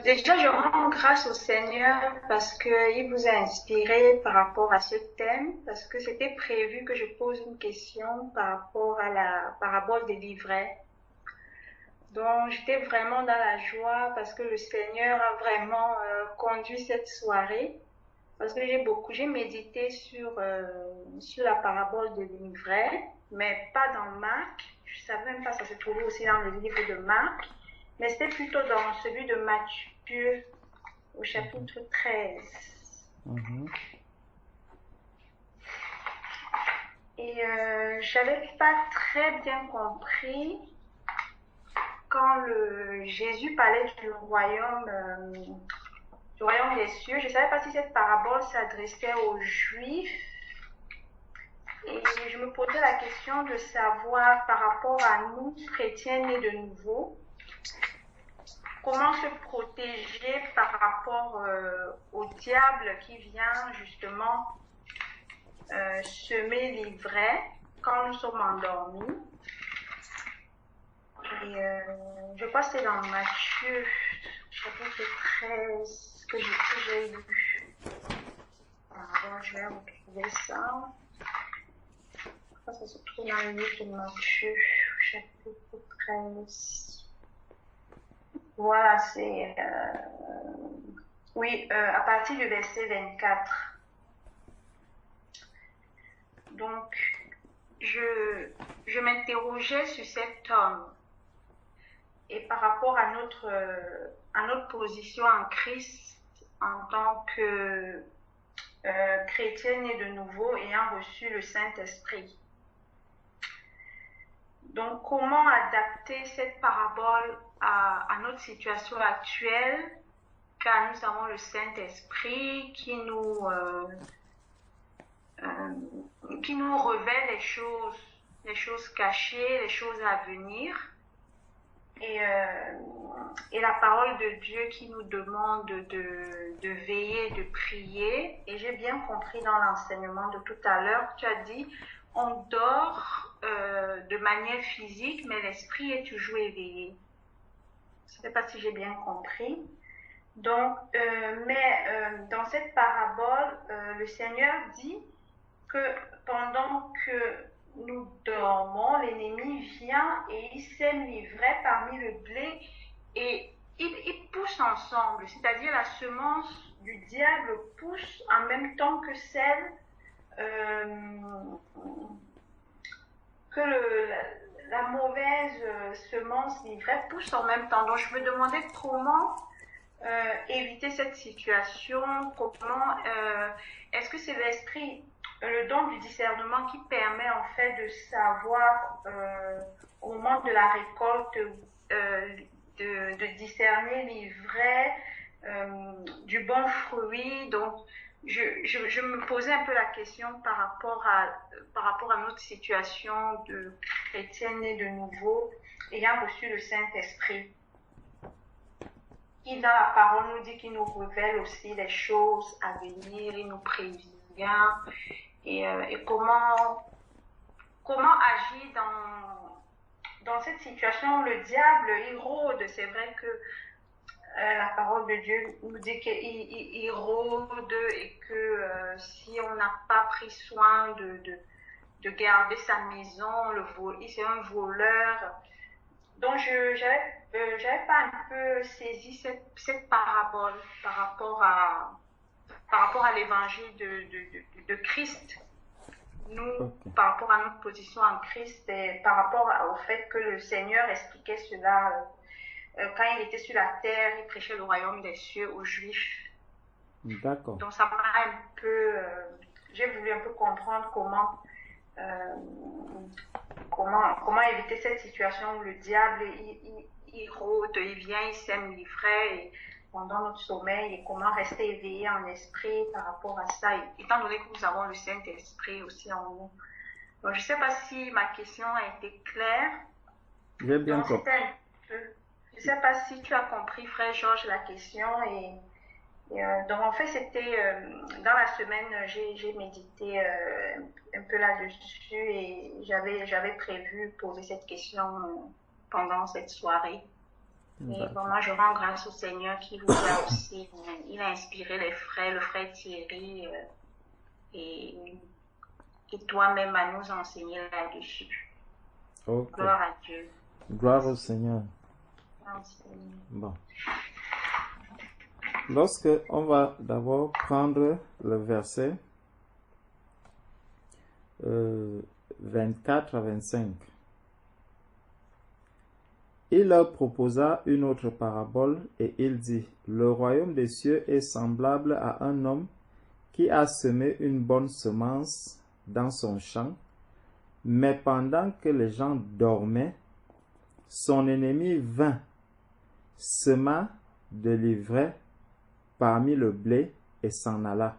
Déjà, je rends grâce au Seigneur parce qu'il vous a inspiré par rapport à ce thème, parce que c'était prévu que je pose une question par rapport à la parabole des livrets. Donc, j'étais vraiment dans la joie parce que le Seigneur a vraiment conduit cette soirée. Parce que j'ai médité sur la parabole de livret, mais pas dans Marc. Je savais même pas ça se trouvait aussi dans le livre de Marc, mais c'était plutôt dans celui de Matthieu au chapitre 13. Mhm. Et j'avais pas très bien compris quand Jésus parlait du royaume des cieux. Je ne savais pas si cette parabole s'adressait aux Juifs. Et je me posais la question de savoir par rapport à nous, chrétiens nés de nouveau, comment se protéger par rapport au diable qui vient justement semer l'ivraie quand nous sommes endormis. Et je crois que c'est dans Matthieu, chapitre 13, que j'ai lu. Alors, je vais retrouver ça. Ça se trouve dans le livre de Matthieu, chapitre 13. Voilà, c'est... oui, à partir du verset 24. Donc, je m'interrogeais sur cet homme et par rapport à notre position en Christ en tant que chrétienne et de nouveau ayant reçu le Saint-Esprit. Donc, comment adapter cette parabole à notre situation actuelle, car nous avons le Saint-Esprit qui nous révèle les choses cachées, les choses à venir, et la parole de Dieu qui nous demande de veiller, de prier. Et j'ai bien compris dans l'enseignement de tout à l'heure, tu as dit, on dort de manière physique, mais l'esprit est toujours éveillé. Je ne sais pas si j'ai bien compris. Donc, dans cette parabole, le Seigneur dit que pendant que nous dormons, l'ennemi vient et il sème l'ivraie parmi le blé et ils poussent ensemble, c'est-à-dire la semence du diable pousse en même temps que celle que la mauvaise semence d'ivraie pousse en même temps. Donc je me demandais comment éviter cette situation, comment est-ce que c'est l'esprit, le don du discernement qui permet en fait de savoir au moment de la récolte de discerner l'ivraie du bon fruit. Donc je me posais un peu la question par rapport à notre situation de chrétienne et de nouveau ayant reçu le Saint-Esprit, qui dans la parole nous dit qu'il nous révèle aussi les choses à venir, il nous prévient, et comment agir dans cette situation. Le diable, il rôde, c'est vrai que la parole de Dieu nous dit qu'il rôde et que si on n'a pas pris soin de garder sa maison, c'est un voleur. Donc, j'avais pas un peu saisi cette parabole par rapport à l'évangile de Christ. Nous, Ok. par rapport à notre position en Christ et par rapport au fait que le Seigneur expliquait cela quand il était sur la terre, il prêchait le royaume des cieux aux Juifs. D'accord. Donc, ça m'a un peu... j'ai voulu un peu comprendre euh, comment éviter cette situation où le diable, il rôde, il vient, il sème l'ivraie pendant notre sommeil, et comment rester éveillé en esprit par rapport à ça, étant donné que nous avons le Saint-Esprit aussi en nous. Donc, je ne sais pas si ma question a été claire. J'ai bien Donc, compris. c'était un peu... Je ne sais pas si tu as compris, frère Georges, la question. Donc, en fait, c'était dans la semaine, j'ai médité un peu là-dessus et j'avais prévu poser cette question pendant cette soirée. Et vraiment, je rends grâce au Seigneur qui vous a aussi, il a inspiré les frères, le frère Thierry et toi-même à nous enseigner là-dessus. Ok. Gloire à Dieu. Gloire au Seigneur. Bon. Lorsque on va d'abord prendre le verset 24 à 25. Il leur proposa une autre parabole et il dit, le royaume des cieux est semblable à un homme qui a semé une bonne semence dans son champ, mais pendant que les gens dormaient, son ennemi vint, sema de l'ivraie parmi le blé et s'en alla.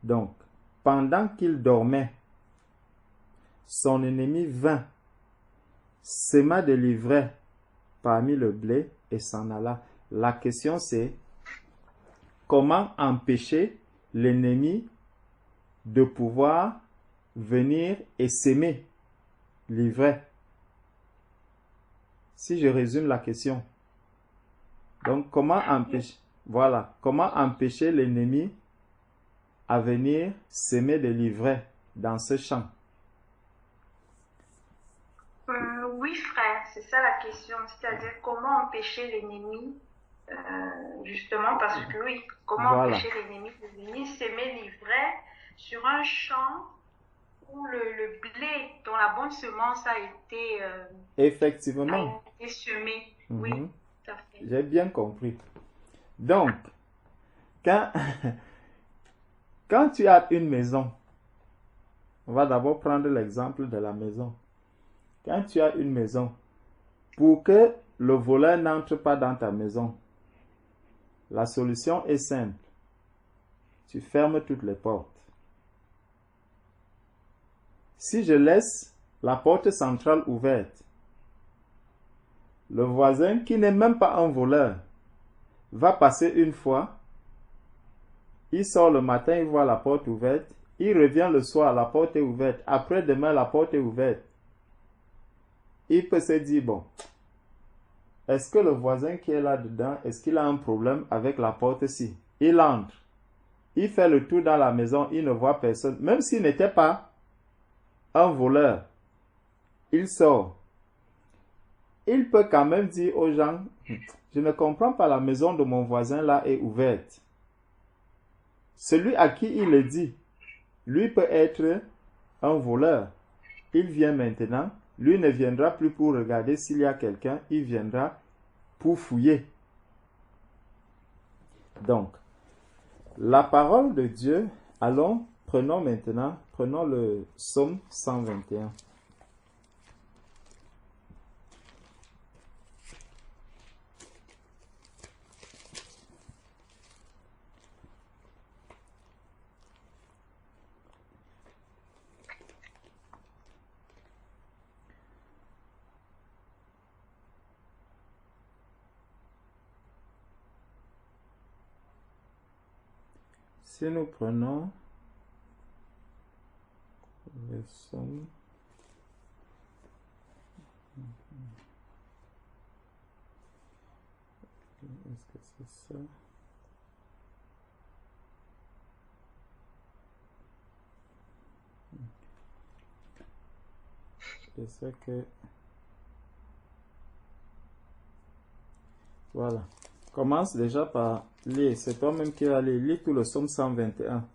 Donc, pendant qu'il dormait, son ennemi vint, sema de l'ivraie parmi le blé et s'en alla. La question c'est, comment empêcher l'ennemi de pouvoir venir et s'aimer l'ivraie? Si je résume la question. Donc, comment empêcher l'ennemi à venir s'aimer de l'ivraie dans ce champ? Oui, frère, c'est ça la question. C'est-à-dire, comment empêcher l'ennemi, justement, parce que oui, comment empêcher l'ennemi de venir s'aimer l'ivraie sur un champ où le blé, dont la bonne semence a été, effectivement, a été semée. Oui, tout à fait. J'ai bien compris. Donc, quand tu as une maison, on va d'abord prendre l'exemple de la maison. Quand tu as une maison, pour que le voleur n'entre pas dans ta maison, la solution est simple. Tu fermes toutes les portes. Si je laisse la porte centrale ouverte, le voisin, qui n'est même pas un voleur, va passer une fois, il sort le matin, il voit la porte ouverte, il revient le soir, la porte est ouverte, après-demain, la porte est ouverte. Il peut se dire, bon, est-ce que le voisin qui est là-dedans, est-ce qu'il a un problème avec la porte-ci? Il entre, il fait le tour dans la maison, il ne voit personne, même s'il n'était pas un voleur, il sort. Il peut quand même dire aux gens, je ne comprends pas, la maison de mon voisin là est ouverte. Celui à qui il le dit, lui peut être un voleur. Il vient maintenant, lui ne viendra plus pour regarder s'il y a quelqu'un, il viendra pour fouiller. Donc, la parole de Dieu, prenons le psaume 121. Si nous prenons le psaume, est-ce que c'est ça? Je sais que... Voilà. Commence déjà par lire. C'est toi-même qui vas lire. Lis tout le psaume 121.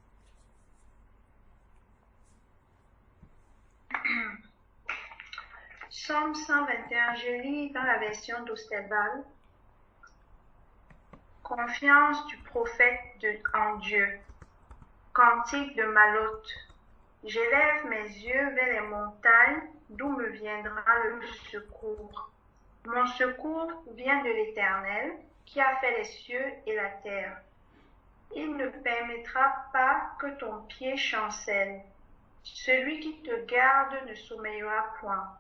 Psaume 121, je lis dans la version d'Ostebal. Confiance du prophète en Dieu. Cantique de Malotte. J'élève mes yeux vers les montagnes, d'où me viendra le secours. Mon secours vient de l'Éternel, qui a fait les cieux et la terre. Il ne permettra pas que ton pied chancelle. Celui qui te garde ne sommeillera point.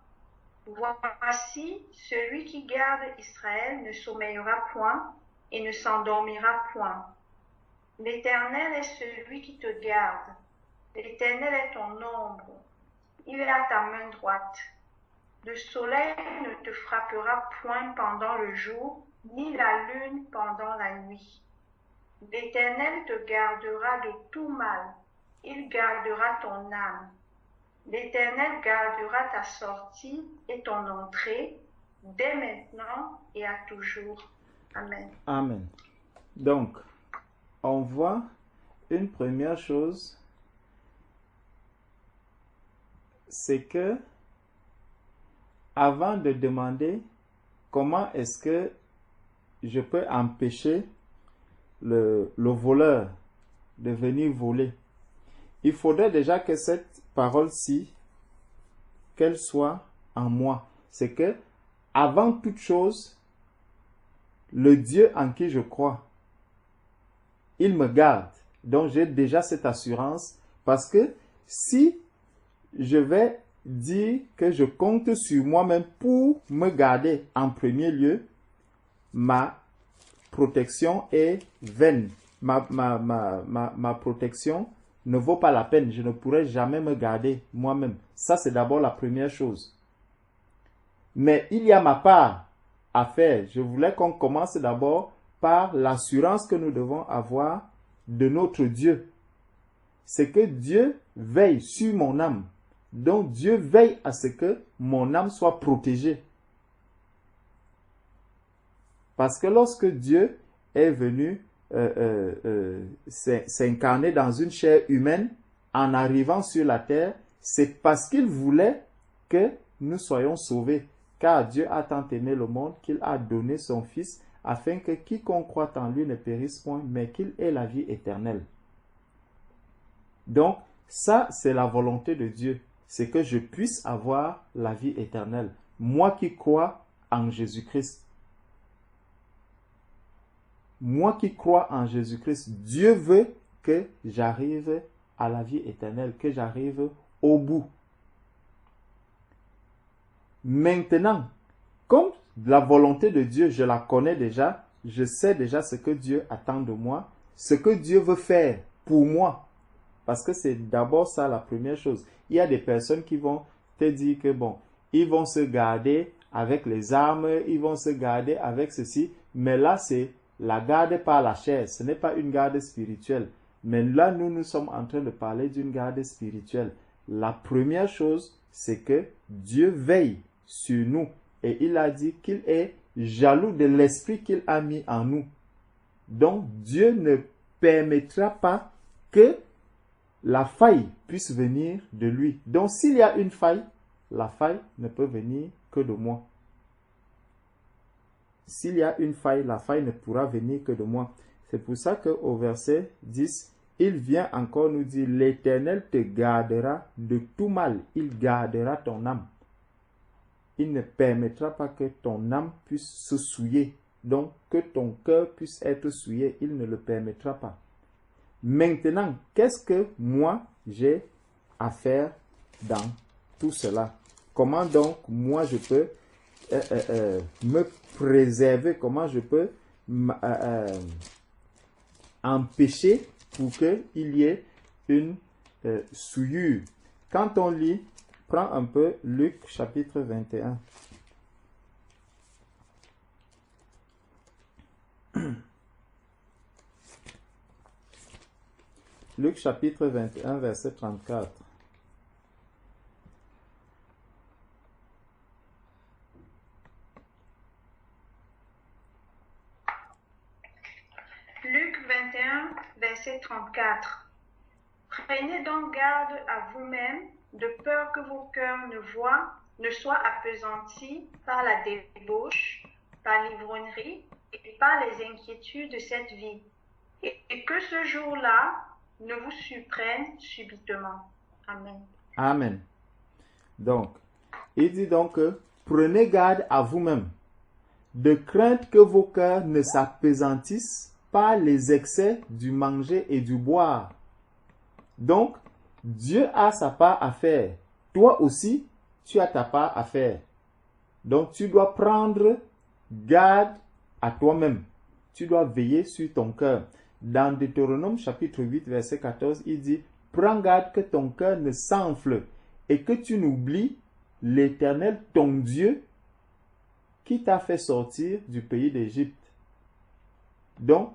Voici, celui qui garde Israël ne sommeillera point et ne s'endormira point. L'Éternel est celui qui te garde. L'Éternel est ton ombre. Il est à ta main droite. Le soleil ne te frappera point pendant le jour, ni la lune pendant la nuit. L'Éternel te gardera de tout mal, il gardera ton âme. L'Éternel gardera ta sortie et ton entrée, dès maintenant et à toujours. Amen. Amen. Donc, on voit une première chose, c'est que avant de demander comment est-ce que je peux empêcher le voleur de venir voler, il faudrait déjà que cette parole-ci, qu'elle soit en moi. C'est que, avant toute chose, le Dieu en qui je crois, il me garde. Donc j'ai déjà cette assurance, parce que si je vais dire que je compte sur moi-même pour me garder en premier lieu, ma protection est vaine. Ma protection ne vaut pas la peine. Je ne pourrai jamais me garder moi-même. Ça, c'est d'abord la première chose. Mais il y a ma part à faire. Je voulais qu'on commence d'abord par l'assurance que nous devons avoir de notre Dieu. C'est que Dieu veille sur mon âme. Donc Dieu veille à ce que mon âme soit protégée. Parce que lorsque Dieu est venu s'incarner dans une chair humaine, en arrivant sur la terre, c'est parce qu'il voulait que nous soyons sauvés. Car Dieu a tant aimé le monde qu'il a donné son Fils, afin que quiconque croit en lui ne périsse point, mais qu'il ait la vie éternelle. Donc, ça, c'est la volonté de Dieu. C'est que je puisse avoir la vie éternelle. Moi qui crois en Jésus-Christ. Moi qui crois en Jésus-Christ, Dieu veut que j'arrive à la vie éternelle, que j'arrive au bout. Maintenant, comme la volonté de Dieu, je la connais déjà, je sais déjà ce que Dieu attend de moi, ce que Dieu veut faire pour moi. Parce que c'est d'abord ça la première chose. Il y a des personnes qui vont te dire que bon, ils vont se garder avec les armes, ils vont se garder avec ceci, mais là c'est la garde par la chair, ce n'est pas une garde spirituelle. Mais là, nous sommes en train de parler d'une garde spirituelle. La première chose, c'est que Dieu veille sur nous. Et il a dit qu'il est jaloux de l'esprit qu'il a mis en nous. Donc, Dieu ne permettra pas que la faille puisse venir de lui. Donc, s'il y a une faille, la faille ne peut venir que de moi. S'il y a une faille, la faille ne pourra venir que de moi. C'est pour ça qu'au verset 10, il vient encore nous dire, l'Éternel te gardera de tout mal. Il gardera ton âme. Il ne permettra pas que ton âme puisse se souiller. Donc, que ton cœur puisse être souillé, il ne le permettra pas. Maintenant, qu'est-ce que moi, j'ai à faire dans tout cela? Comment donc, moi, je peux me préserver, comment je peux empêcher pour qu'il y ait une souillure. Quand on lit, prends un peu Luc chapitre 21. Luc chapitre 21, verset 34. Luc 21, verset 34. Prenez donc garde à vous-même, de peur que vos cœurs ne soient appesantis par la débauche, par l'ivrognerie et par les inquiétudes de cette vie, et que ce jour-là ne vous surprenne subitement. Amen. Amen. Donc, il dit donc que prenez garde à vous-même, de crainte que vos cœurs ne s'appesantissent par les excès du manger et du boire. Donc, Dieu a sa part à faire. Toi aussi, tu as ta part à faire. Donc, tu dois prendre garde à toi-même. Tu dois veiller sur ton cœur. Dans Deutéronome chapitre 8, verset 14, il dit, prends garde que ton cœur ne s'enfle et que tu n'oublies l'Éternel, ton Dieu, qui t'a fait sortir du pays d'Égypte. Donc,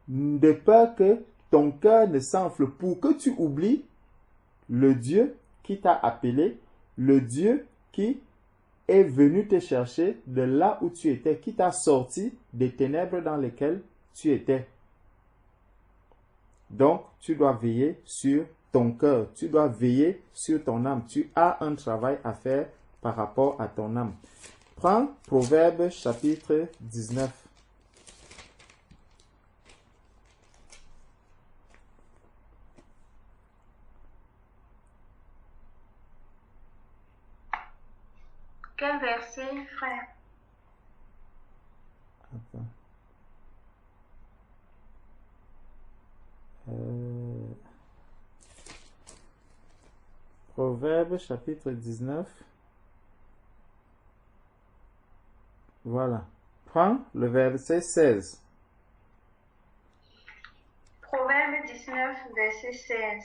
de peur que ton cœur ne s'enfle, pour que tu oublies le Dieu qui t'a appelé, le Dieu qui est venu te chercher de là où tu étais, qui t'a sorti des ténèbres dans lesquelles tu étais. Donc, tu dois veiller sur ton cœur, tu dois veiller sur ton âme. Tu as un travail à faire par rapport à ton âme. Prends Proverbe chapitre 19. Quel verset, frère? Attends. Proverbe chapitre 19. Voilà. Prends le verset 16. Proverbe 19, verset 16.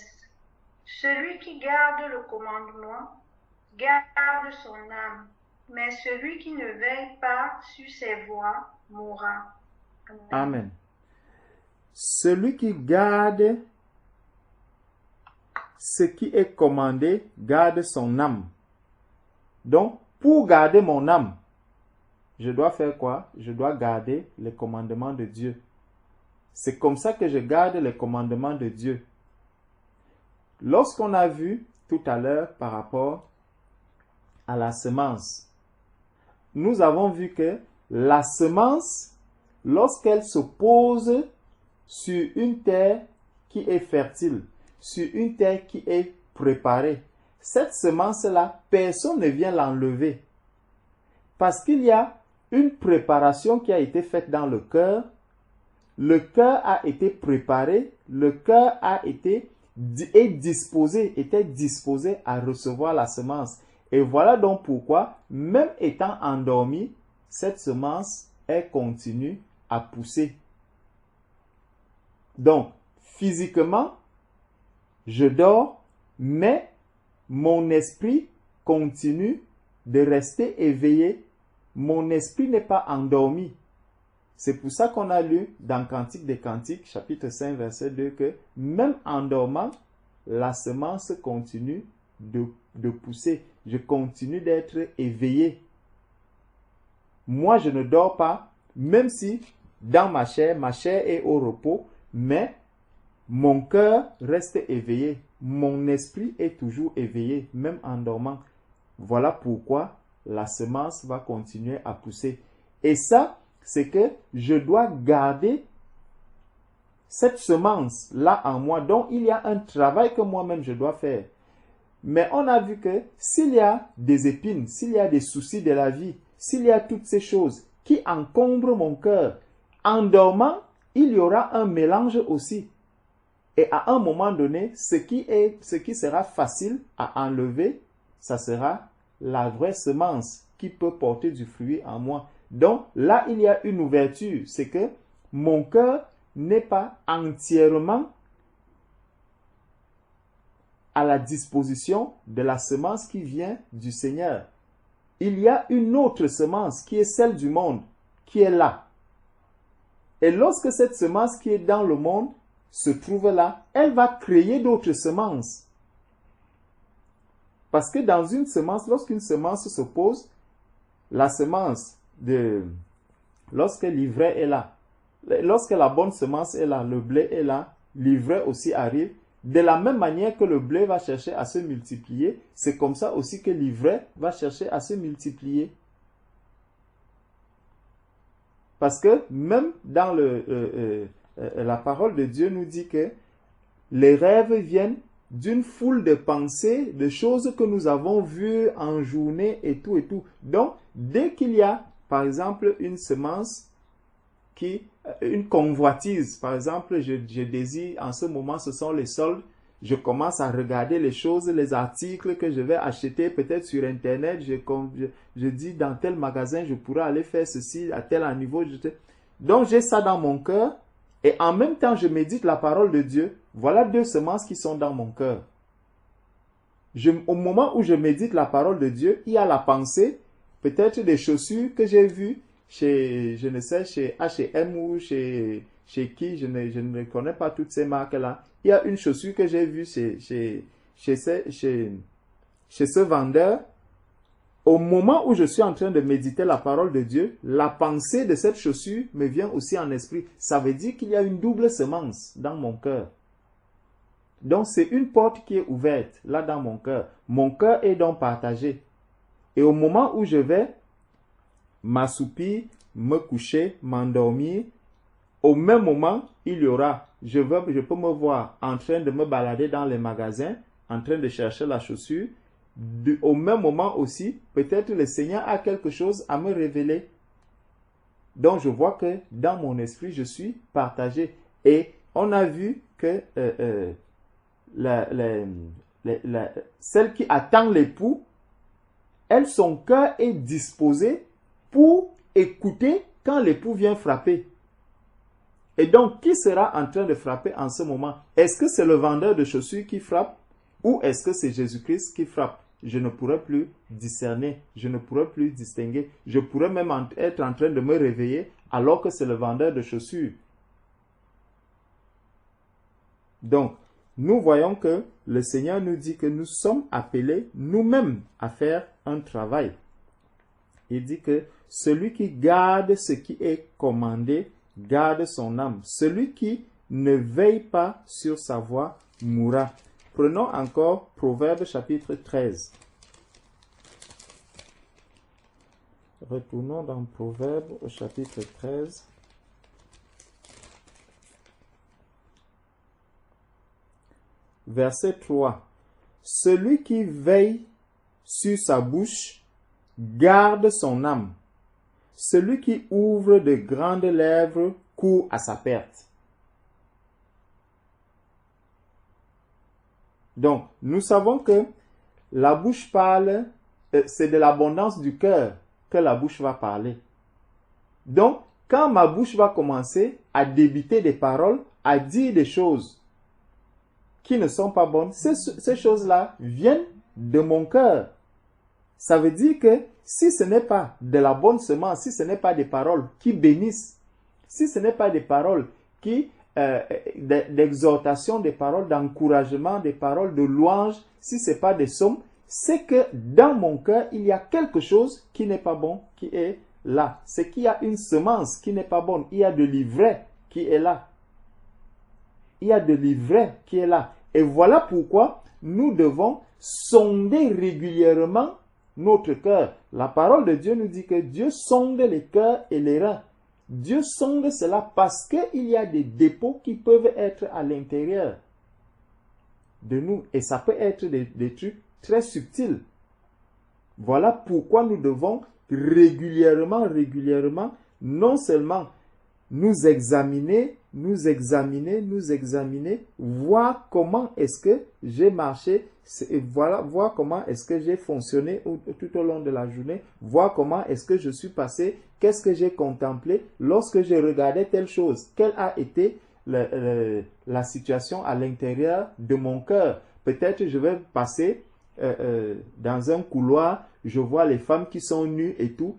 Celui qui garde le commandement garde son âme, mais celui qui ne veille pas sur ses voies mourra. Amen. Celui qui garde ce qui est commandé garde son âme. Donc, pour garder mon âme, je dois faire quoi? Je dois garder les commandements de Dieu. C'est comme ça que je garde les commandements de Dieu. Lorsqu'on a vu tout à l'heure par rapport à la semence, nous avons vu que la semence, lorsqu'elle se pose sur une terre qui est fertile, sur une terre qui est préparée, cette semence-là, personne ne vient l'enlever. Parce qu'il y a une préparation qui a été faite dans le cœur a été préparé, le cœur était disposé à recevoir la semence. Et voilà donc pourquoi, même étant endormi, cette semence, elle continue à pousser. Donc, physiquement, je dors, mais mon esprit continue de rester éveillé. Mon esprit n'est pas endormi. C'est pour ça qu'on a lu dans Cantique des Cantiques, chapitre 5, verset 2, que même en dormant, la semence continue de pousser. Je continue d'être éveillé. Moi, je ne dors pas, même si dans ma chair est au repos, mais mon cœur reste éveillé. Mon esprit est toujours éveillé, même en dormant. Voilà pourquoi la semence va continuer à pousser. Et ça, c'est que je dois garder cette semence-là en moi. Donc, il y a un travail que moi-même je dois faire. Mais on a vu que s'il y a des épines, s'il y a des soucis de la vie, s'il y a toutes ces choses qui encombrent mon cœur, en dormant, il y aura un mélange aussi. Et à un moment donné, ce qui sera facile à enlever, ça sera la vraie semence qui peut porter du fruit en moi. Donc là, il y a une ouverture. C'est que mon cœur n'est pas entièrement à la disposition de la semence qui vient du Seigneur. Il y a une autre semence qui est celle du monde, qui est là. Et lorsque cette semence qui est dans le monde se trouve là, elle va créer d'autres semences. Parce que dans une semence, lorsqu'une semence se pose, la semence, lorsque l'ivraie est là, lorsque la bonne semence est là, le blé est là, l'ivraie aussi arrive. De la même manière que le blé va chercher à se multiplier, c'est comme ça aussi que l'ivraie va chercher à se multiplier. Parce que même dans la parole de Dieu nous dit que les rêves viennent d'une foule de pensées, de choses que nous avons vues en journée et tout et tout. Donc, dès qu'il y a, par exemple, une semence une convoitise, par exemple, je désire, en ce moment, ce sont les soldes, je commence à regarder les choses, les articles que je vais acheter peut-être sur Internet, je dis dans tel magasin, je pourrais aller faire ceci à tel niveau. Donc, j'ai ça dans mon cœur et en même temps, je médite la parole de Dieu. Voilà deux semences qui sont dans mon cœur. Au moment où je médite la parole de Dieu, il y a la pensée, peut-être des chaussures que j'ai vues chez, je ne sais, chez H&M ou chez qui, je ne connais pas toutes ces marques-là. Il y a une chaussure que j'ai vue chez ce vendeur. Au moment où je suis en train de méditer la parole de Dieu, la pensée de cette chaussure me vient aussi en esprit. Ça veut dire qu'il y a une double semence dans mon cœur. Donc, c'est une porte qui est ouverte, là, dans mon cœur. Mon cœur est donc partagé. Et au moment où je vais m'assoupir, me coucher, m'endormir, au même moment, il y aura, je peux me voir en train de me balader dans les magasins, en train de chercher la chaussure. Au même moment aussi, peut-être le Seigneur a quelque chose à me révéler. Donc, je vois que dans mon esprit, je suis partagé. Et on a vu que celle qui attend l'époux, elle, son cœur est disposé pour écouter quand l'époux vient frapper. Et donc, qui sera en train de frapper en ce moment? Est-ce que c'est le vendeur de chaussures qui frappe ou est-ce que c'est Jésus-Christ qui frappe? Je ne pourrais plus discerner, je ne pourrais plus distinguer. Je pourrais même être en train de me réveiller alors que c'est le vendeur de chaussures. Donc, nous voyons que le Seigneur nous dit que nous sommes appelés nous-mêmes à faire un travail. Il dit que celui qui garde ce qui est commandé garde son âme. Celui qui ne veille pas sur sa voie mourra. Prenons encore Proverbe chapitre 13. Retournons dans Proverbe au chapitre 13. Verset 3. Celui qui veille sur sa bouche garde son âme. Celui qui ouvre de grandes lèvres court à sa perte. Donc, nous savons que la bouche parle, c'est de l'abondance du cœur que la bouche va parler. Donc, quand ma bouche va commencer à débiter des paroles, à dire des choses qui ne sont pas bonnes, ces choses-là viennent de mon cœur. Ça veut dire que si ce n'est pas de la bonne semence, si ce n'est pas des paroles qui bénissent, si ce n'est pas des paroles qui d'exhortation, des paroles d'encouragement, des paroles de louange, si ce n'est pas des psaumes, c'est que dans mon cœur, il y a quelque chose qui n'est pas bon, qui est là. C'est qu'il y a une semence qui n'est pas bonne. Il y a de l'ivraie qui est là. Il y a de l'ivraie qui est là. Et voilà pourquoi nous devons sonder régulièrement notre cœur. La parole de Dieu nous dit que Dieu sonde les cœurs et les reins. Dieu sonde cela parce qu'il y a des dépôts qui peuvent être à l'intérieur de nous. Et ça peut être des trucs très subtils. Voilà pourquoi nous devons régulièrement, non seulement nous examiner, voir comment est-ce que j'ai marché, voir comment est-ce que j'ai fonctionné tout au long de la journée, voir comment est-ce que je suis passé, qu'est-ce que j'ai contemplé lorsque j'ai regardé telle chose, quelle a été la situation à l'intérieur de mon cœur. Peut-être je vais passer dans un couloir, je vois les femmes qui sont nues et tout.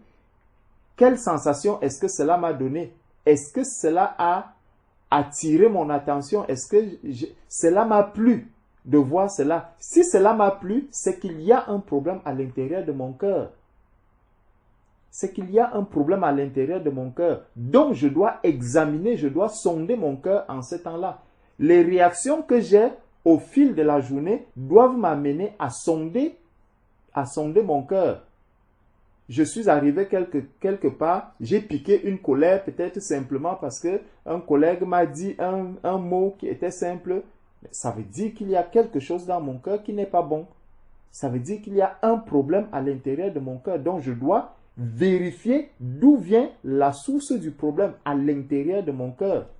Quelle sensation est-ce que cela m'a donné? Est-ce que cela a attiré mon attention? Est-ce que cela m'a plu de voir cela? Si cela m'a plu, c'est qu'il y a un problème à l'intérieur de mon cœur. C'est qu'il y a un problème à l'intérieur de mon cœur. Donc, je dois examiner, je dois sonder mon cœur en ce temps-là. Les réactions que j'ai au fil de la journée doivent m'amener à sonder mon cœur. Je suis arrivé quelque part, j'ai piqué une colère, peut-être simplement parce que un collègue m'a dit un mot qui était simple. Ça veut dire qu'il y a quelque chose dans mon cœur qui n'est pas bon. Ça veut dire qu'il y a un problème à l'intérieur de mon cœur. Donc je dois vérifier d'où vient la source du problème à l'intérieur de mon cœur.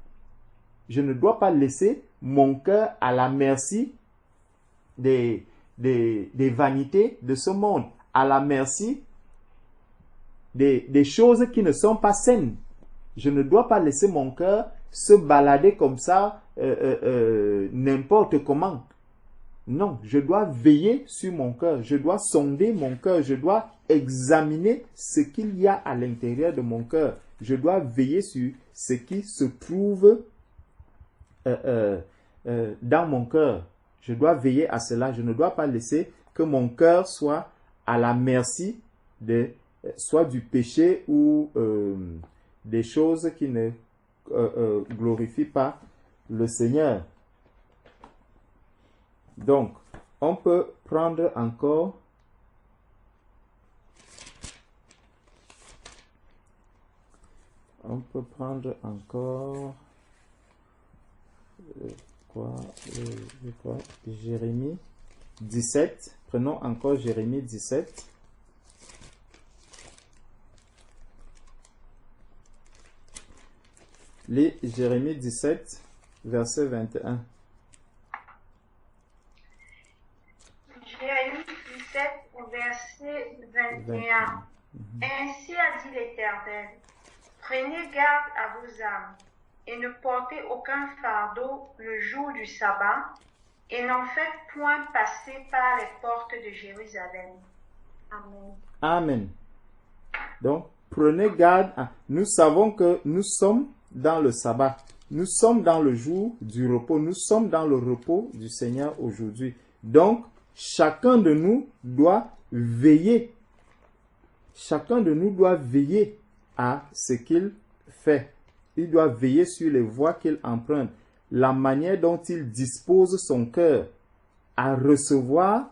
Je ne dois pas laisser mon cœur à la merci des vanités de ce monde, à la merci des choses qui ne sont pas saines. Je ne dois pas laisser mon cœur se balader comme ça, n'importe comment. Non, je dois veiller sur mon cœur, je dois sonder mon cœur, je dois examiner ce qu'il y a à l'intérieur de mon cœur. Je dois veiller sur ce qui se trouve dans mon cœur. Je dois veiller à cela. Je ne dois pas laisser que mon cœur soit à la merci de soit du péché ou des choses qui ne glorifient pas le Seigneur. Donc, on peut prendre encore Jérémie 17. Prenons encore Jérémie 17. Lis Jérémie 17, verset 21. Jérémie 17, verset 21. Ainsi a dit l'Éternel, prenez garde à vos âmes, et ne portez aucun fardeau le jour du sabbat, et n'en faites point passer par les portes de Jérusalem. Amen. Amen. Donc, prenez garde. Nous savons que nous sommes dans le sabbat. Nous sommes dans le jour du repos. Nous sommes dans le repos du Seigneur aujourd'hui. Donc, chacun de nous doit veiller. Chacun de nous doit veiller à ce qu'il fait. Il doit veiller sur les voies qu'il emprunte, la manière dont il dispose son cœur à recevoir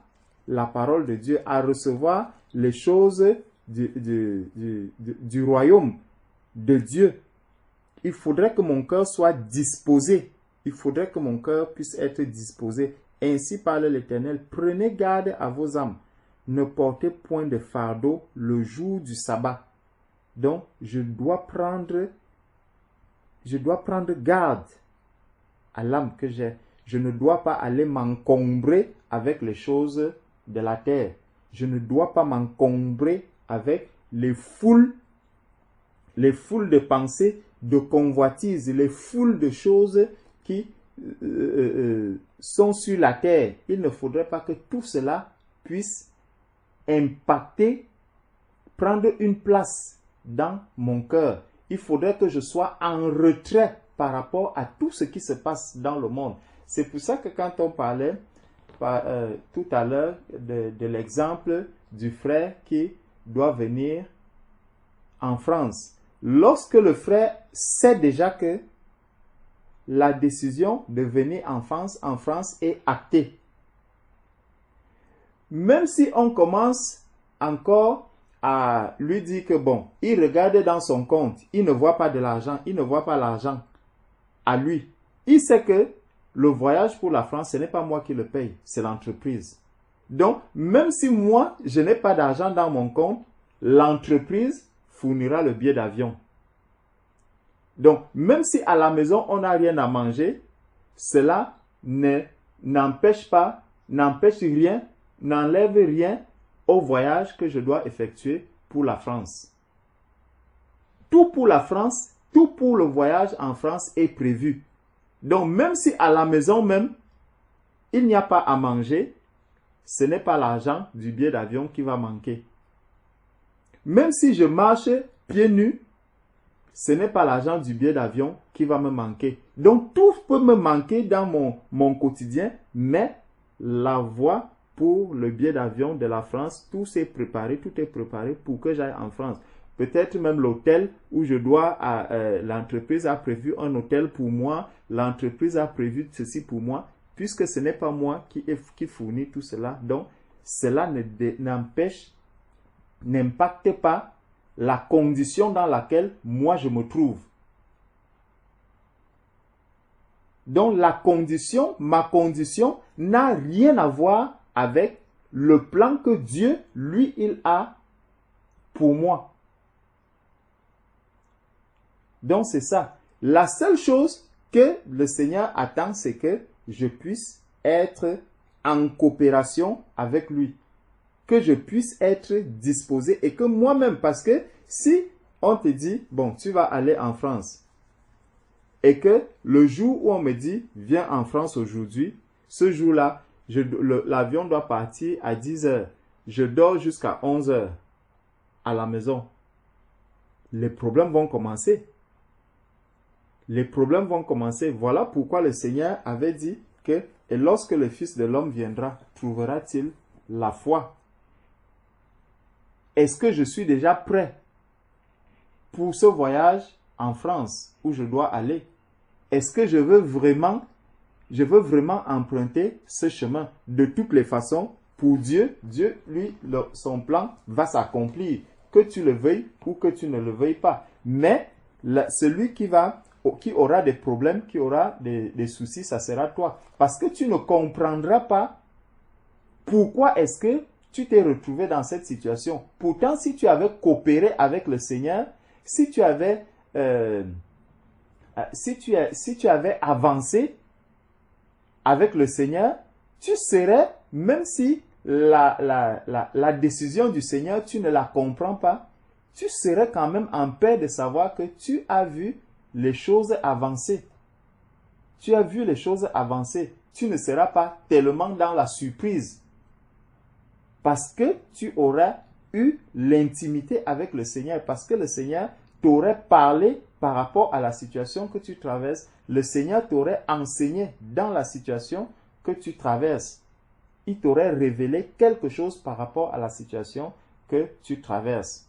la parole de Dieu, à recevoir les choses du royaume de Dieu. Il faudrait que mon cœur soit disposé. Il faudrait que mon cœur puisse être disposé. Ainsi parle l'Éternel. Prenez garde à vos âmes. Ne portez point de fardeau le jour du sabbat. Donc, je dois prendre garde à l'âme que j'ai. Je ne dois pas aller m'encombrer avec les choses de la terre. Je ne dois pas m'encombrer avec les foules de pensées, de convoitises, les foules de choses qui sont sur la terre. Il ne faudrait pas que tout cela puisse impacter, prendre une place dans mon cœur. Il faudrait que je sois en retrait par rapport à tout ce qui se passe dans le monde. C'est pour ça que quand on parlait tout à l'heure de l'exemple du frère qui doit venir en France, lorsque le frère sait déjà que la décision de venir en France est actée, même si on commence encore à lui dire que bon, il regarde dans son compte, il ne voit pas de l'argent, il ne voit pas l'argent à lui. Il sait que le voyage pour la France, ce n'est pas moi qui le paye, c'est l'entreprise. Donc, même si moi, je n'ai pas d'argent dans mon compte, l'entreprise fournira le billet d'avion. Donc, même si à la maison, on n'a rien à manger, cela n'empêche rien, n'enlève rien au voyage que je dois effectuer pour la France. Tout pour la France, tout pour le voyage en France est prévu. Donc, même si à la maison même, il n'y a pas à manger, ce n'est pas l'argent du billet d'avion qui va manquer. Même si je marche pieds nus, ce n'est pas l'argent du billet d'avion qui va me manquer. Donc, tout peut me manquer dans mon quotidien, mais la voie pour le billet d'avion de la France, tout est préparé pour que j'aille en France. Peut-être même l'hôtel où je dois, l'entreprise a prévu un hôtel pour moi, l'entreprise a prévu ceci pour moi, puisque ce n'est pas moi qui fournit tout cela. Donc, cela n'impacte pas la condition dans laquelle moi je me trouve. Donc, ma condition n'a rien à voir avec le plan que Dieu, lui, il a pour moi. Donc, c'est ça. La seule chose que le Seigneur attend, c'est que je puisse être en coopération avec lui. Que je puisse être disposé et que moi-même, parce que si on te dit, bon, tu vas aller en France, et que le jour où on me dit, viens en France aujourd'hui, ce jour-là, L'avion doit partir à 10 heures. Je dors jusqu'à 11 heures à la maison. Les problèmes vont commencer. Les problèmes vont commencer. Voilà pourquoi le Seigneur avait dit que « Et lorsque le Fils de l'homme viendra, trouvera-t-il la foi ?» Est-ce que je suis déjà prêt pour ce voyage en France où je dois aller? Est-ce que je veux vraiment emprunter ce chemin? De toutes les façons, pour Dieu, lui, son plan va s'accomplir, que tu le veuilles ou que tu ne le veuilles pas. Mais celui qui aura des problèmes, qui aura des soucis, ça sera toi. Parce que tu ne comprendras pas pourquoi est-ce que tu t'es retrouvé dans cette situation. Pourtant, si tu avais coopéré avec le Seigneur, si tu avais avancé avec le Seigneur, tu serais, même si la décision du Seigneur, tu ne la comprends pas, tu serais quand même en paix de savoir que tu as vu les choses avancer. Tu as vu les choses avancer. Tu ne seras pas tellement dans la surprise. Parce que tu auras eu l'intimité avec le Seigneur. Parce que le Seigneur t'aurait parlé par rapport à la situation que tu traverses. Le Seigneur t'aurait enseigné dans la situation que tu traverses. Il t'aurait révélé quelque chose par rapport à la situation que tu traverses.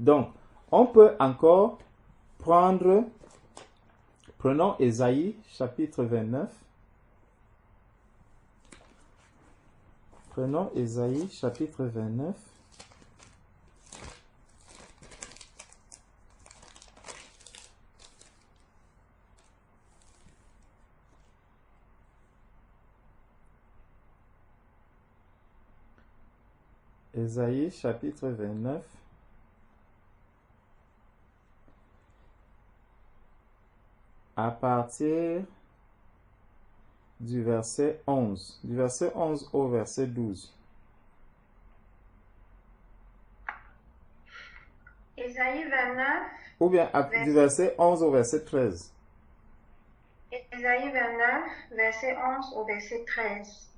Donc, on peut encore prenons Ésaïe chapitre 29. Prenons Ésaïe chapitre 29. Ésaïe chapitre 29. À partir du verset 11. Du verset 11 au verset 12. Ésaïe 29. Ou bien du verset 11 au verset 13. Ésaïe 29, verset 11 au verset 13.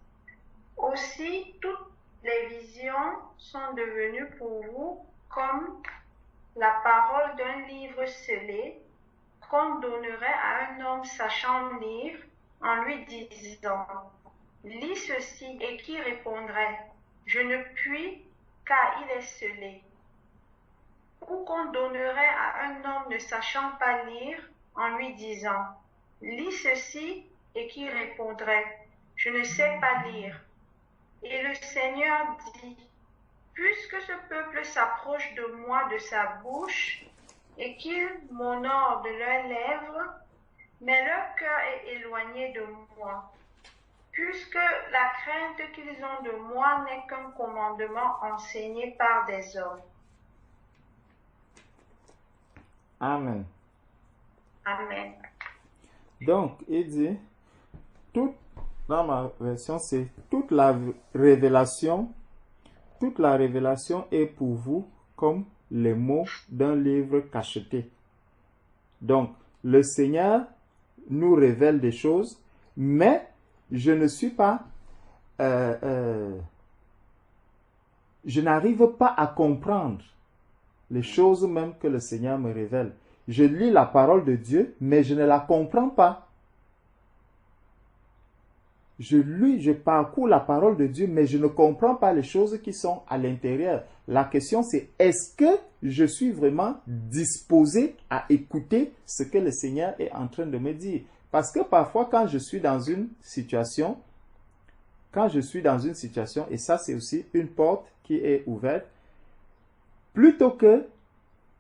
Aussi, toutes les visions sont devenues pour vous comme la parole d'un livre scellé qu'on donnerait à un homme sachant lire en lui disant « Lis ceci » et qui répondrait « Je ne puis car il est scellé » ou qu'on donnerait à un homme ne sachant pas lire en lui disant « Lis ceci » et qui répondrait « Je ne sais pas lire » Et le Seigneur dit « Puisque ce peuple s'approche de moi de sa bouche et qu'ils m'honorent de leurs lèvres, mais leur cœur est éloigné de moi. Puisque la crainte qu'ils ont de moi n'est qu'un commandement enseigné par des hommes. » Amen. Amen. Donc, il dit, dans ma version, c'est toute la révélation est pour vous comme les mots d'un livre cacheté. Donc, le Seigneur nous révèle des choses, mais je ne suis pas, je n'arrive pas à comprendre les choses même que le Seigneur me révèle. Je lis la parole de Dieu, mais je ne la comprends pas. Je parcours la parole de Dieu, mais je ne comprends pas les choses qui sont à l'intérieur. La question c'est, est-ce que je suis vraiment disposé à écouter ce que le Seigneur est en train de me dire? Parce que parfois, quand je suis dans une situation, et ça c'est aussi une porte qui est ouverte, plutôt que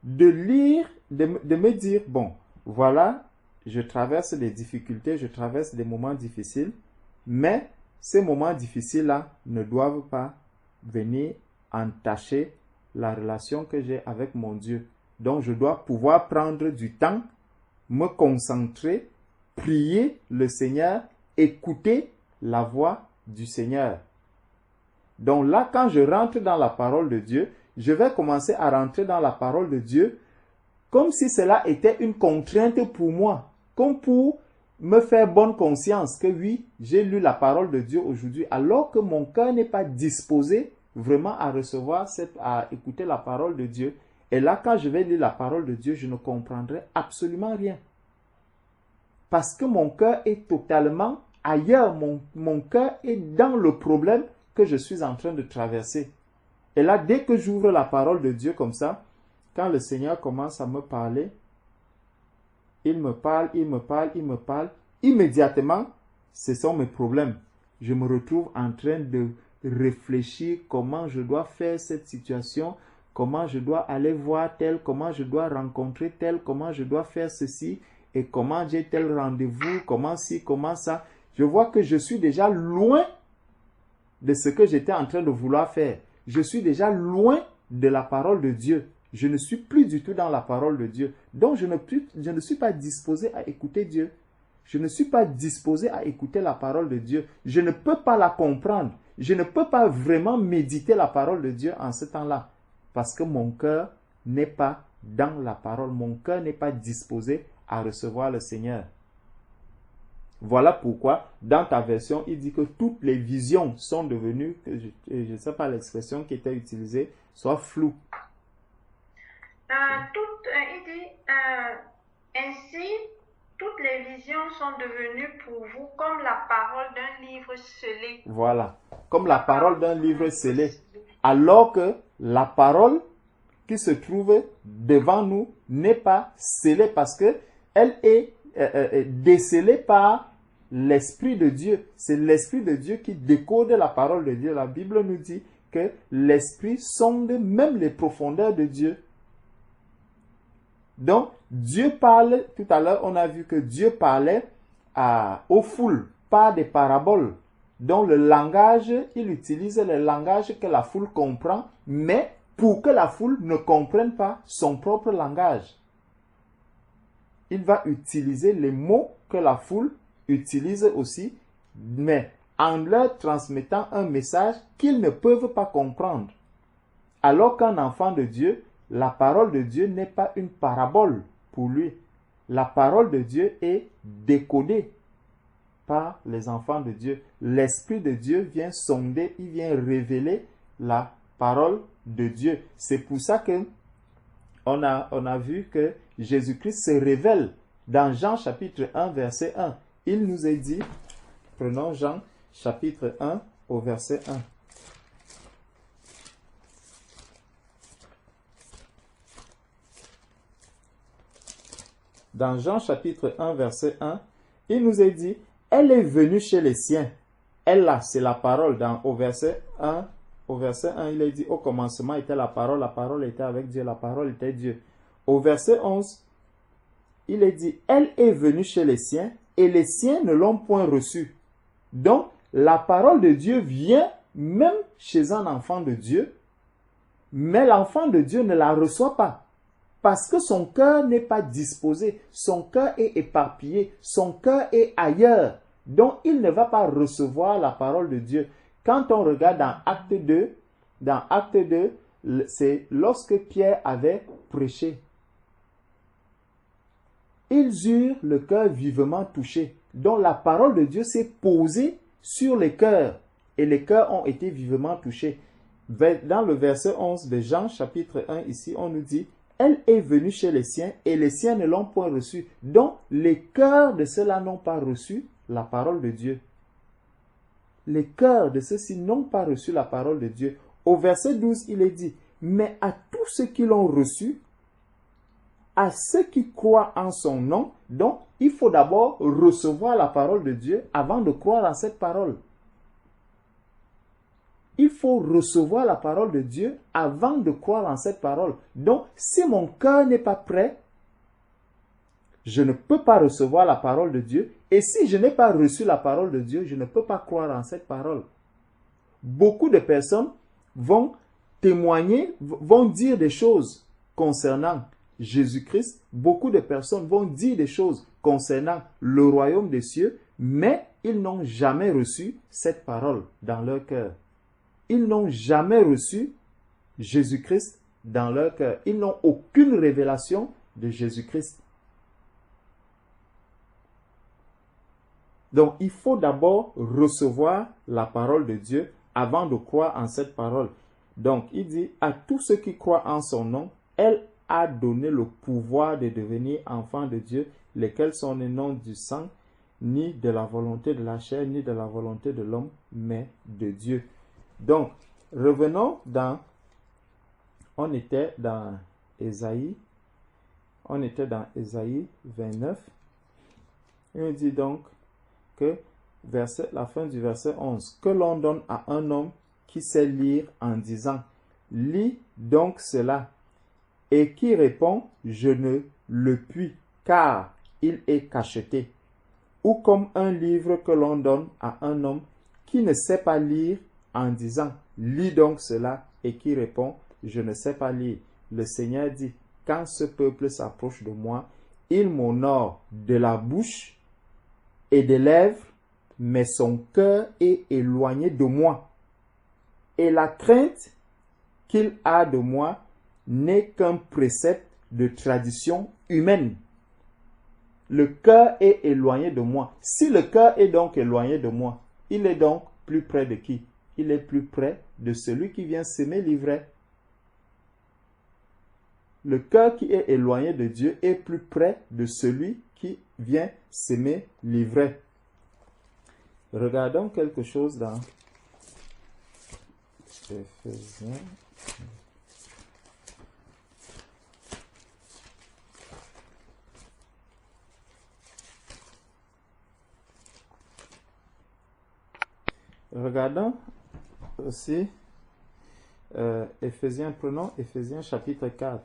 de lire, de me dire, bon, voilà, je traverse des difficultés, je traverse des moments difficiles, mais ces moments difficiles-là ne doivent pas venir entacher la relation que j'ai avec mon Dieu. Donc, je dois pouvoir prendre du temps, me concentrer, prier le Seigneur, écouter la voix du Seigneur. Donc là, quand je rentre dans la parole de Dieu, je vais commencer à rentrer dans la parole de Dieu comme si cela était une contrainte pour moi, comme pour me faire bonne conscience que oui, j'ai lu la parole de Dieu aujourd'hui, alors que mon cœur n'est pas disposé vraiment à recevoir, à écouter la parole de Dieu. Et là, quand je vais lire la parole de Dieu, je ne comprendrai absolument rien. Parce que mon cœur est totalement ailleurs. Mon cœur est dans le problème que je suis en train de traverser. Et là, dès que j'ouvre la parole de Dieu comme ça, quand le Seigneur commence à me parler, il me parle, il me parle, il me parle. Immédiatement, ce sont mes problèmes. Je me retrouve en train de réfléchir comment je dois faire cette situation, comment je dois aller voir tel, comment je dois rencontrer tel, comment je dois faire ceci, et comment j'ai tel rendez-vous, comment ci, comment ça. Je vois que je suis déjà loin de ce que j'étais en train de vouloir faire. Je suis déjà loin de la parole de Dieu. Je ne suis plus du tout dans la parole de Dieu. Donc, je ne suis pas disposé à écouter Dieu. Je ne suis pas disposé à écouter la parole de Dieu. Je ne peux pas la comprendre. Je ne peux pas vraiment méditer la parole de Dieu en ce temps-là. Parce que mon cœur n'est pas dans la parole. Mon cœur n'est pas disposé à recevoir le Seigneur. Voilà pourquoi, dans ta version, il dit que toutes les visions sont devenues, je ne sais pas l'expression qui était utilisée, soit floues. Il dit, ainsi, toutes les visions sont devenues pour vous comme la parole d'un livre scellé. Voilà, comme la parole d'un livre scellé. Alors que la parole qui se trouve devant nous n'est pas scellée parce que elle est décelée par l'Esprit de Dieu. C'est l'Esprit de Dieu qui décode la parole de Dieu. La Bible nous dit que l'Esprit sonde même les profondeurs de Dieu. Donc, Dieu parle, tout à l'heure, on a vu que Dieu parlait aux foules par des paraboles. Donc, le langage, il utilise le langage que la foule comprend, mais pour que la foule ne comprenne pas son propre langage. Il va utiliser les mots que la foule utilise aussi, mais en leur transmettant un message qu'ils ne peuvent pas comprendre. Alors qu'un enfant de Dieu, la parole de Dieu n'est pas une parabole pour lui. La parole de Dieu est décodée par les enfants de Dieu. L'Esprit de Dieu vient sonder, il vient révéler la parole de Dieu. C'est pour ça que on a vu que Jésus-Christ se révèle dans Jean chapitre 1 verset 1. Il nous est dit, prenons Jean chapitre 1 au verset 1. Dans Jean chapitre 1 verset 1, il nous est dit, elle est venue chez les siens. Elle là, c'est la parole. Au verset 1, il est dit, au commencement était la parole était avec Dieu, la parole était Dieu. Au verset 11, il est dit, elle est venue chez les siens et les siens ne l'ont point reçue. Donc, la parole de Dieu vient même chez un enfant de Dieu, mais l'enfant de Dieu ne la reçoit pas. Parce que son cœur n'est pas disposé, son cœur est éparpillé, son cœur est ailleurs. Donc, il ne va pas recevoir la parole de Dieu. Quand on regarde dans Acte 2, c'est lorsque Pierre avait prêché. Ils eurent le cœur vivement touché. Donc, la parole de Dieu s'est posée sur les cœurs. Et les cœurs ont été vivement touchés. Dans le verset 11 de Jean, chapitre 1, ici, on nous dit, elle est venue chez les siens et les siens ne l'ont point reçue. Donc, les cœurs de ceux-là n'ont pas reçu la parole de Dieu. Les cœurs de ceux-ci n'ont pas reçu la parole de Dieu. Au verset 12, il est dit, mais à tous ceux qui l'ont reçu, à ceux qui croient en son nom, donc il faut d'abord recevoir la parole de Dieu avant de croire en cette parole. Il faut recevoir la parole de Dieu avant de croire en cette parole. Donc, si mon cœur n'est pas prêt, je ne peux pas recevoir la parole de Dieu. Et si je n'ai pas reçu la parole de Dieu, je ne peux pas croire en cette parole. Beaucoup de personnes vont témoigner, vont dire des choses concernant Jésus-Christ. Beaucoup de personnes vont dire des choses concernant le royaume des cieux, mais ils n'ont jamais reçu cette parole dans leur cœur. Ils n'ont jamais reçu Jésus-Christ dans leur cœur. Ils n'ont aucune révélation de Jésus-Christ. Donc, il faut d'abord recevoir la parole de Dieu avant de croire en cette parole. Donc, il dit, à tous ceux qui croient en son nom, elle a donné le pouvoir de devenir enfants de Dieu, lesquels sont les noms du sang, ni de la volonté de la chair, ni de la volonté de l'homme, mais de Dieu. Donc, revenons on était dans Ésaïe 29. Il dit donc que la fin du verset 11, que l'on donne à un homme qui sait lire en disant, lis donc cela, et qui répond, je ne le puis, car il est cacheté. Ou comme un livre que l'on donne à un homme qui ne sait pas lire en disant, lis donc cela, et qui répond, je ne sais pas lire. Le Seigneur dit, quand ce peuple s'approche de moi, il m'honore de la bouche et des lèvres, mais son cœur est éloigné de moi. Et la crainte qu'il a de moi n'est qu'un précepte de tradition humaine. Le cœur est éloigné de moi. Si le cœur est donc éloigné de moi, il est donc plus près de qui? Il est plus près de celui qui vient s'aimer l'ivraie. Le cœur qui est éloigné de Dieu est plus près de celui qui vient s'aimer l'ivraie. Regardons quelque chose dans Éphésiens. Regardons aussi prenons Éphésiens chapitre 4.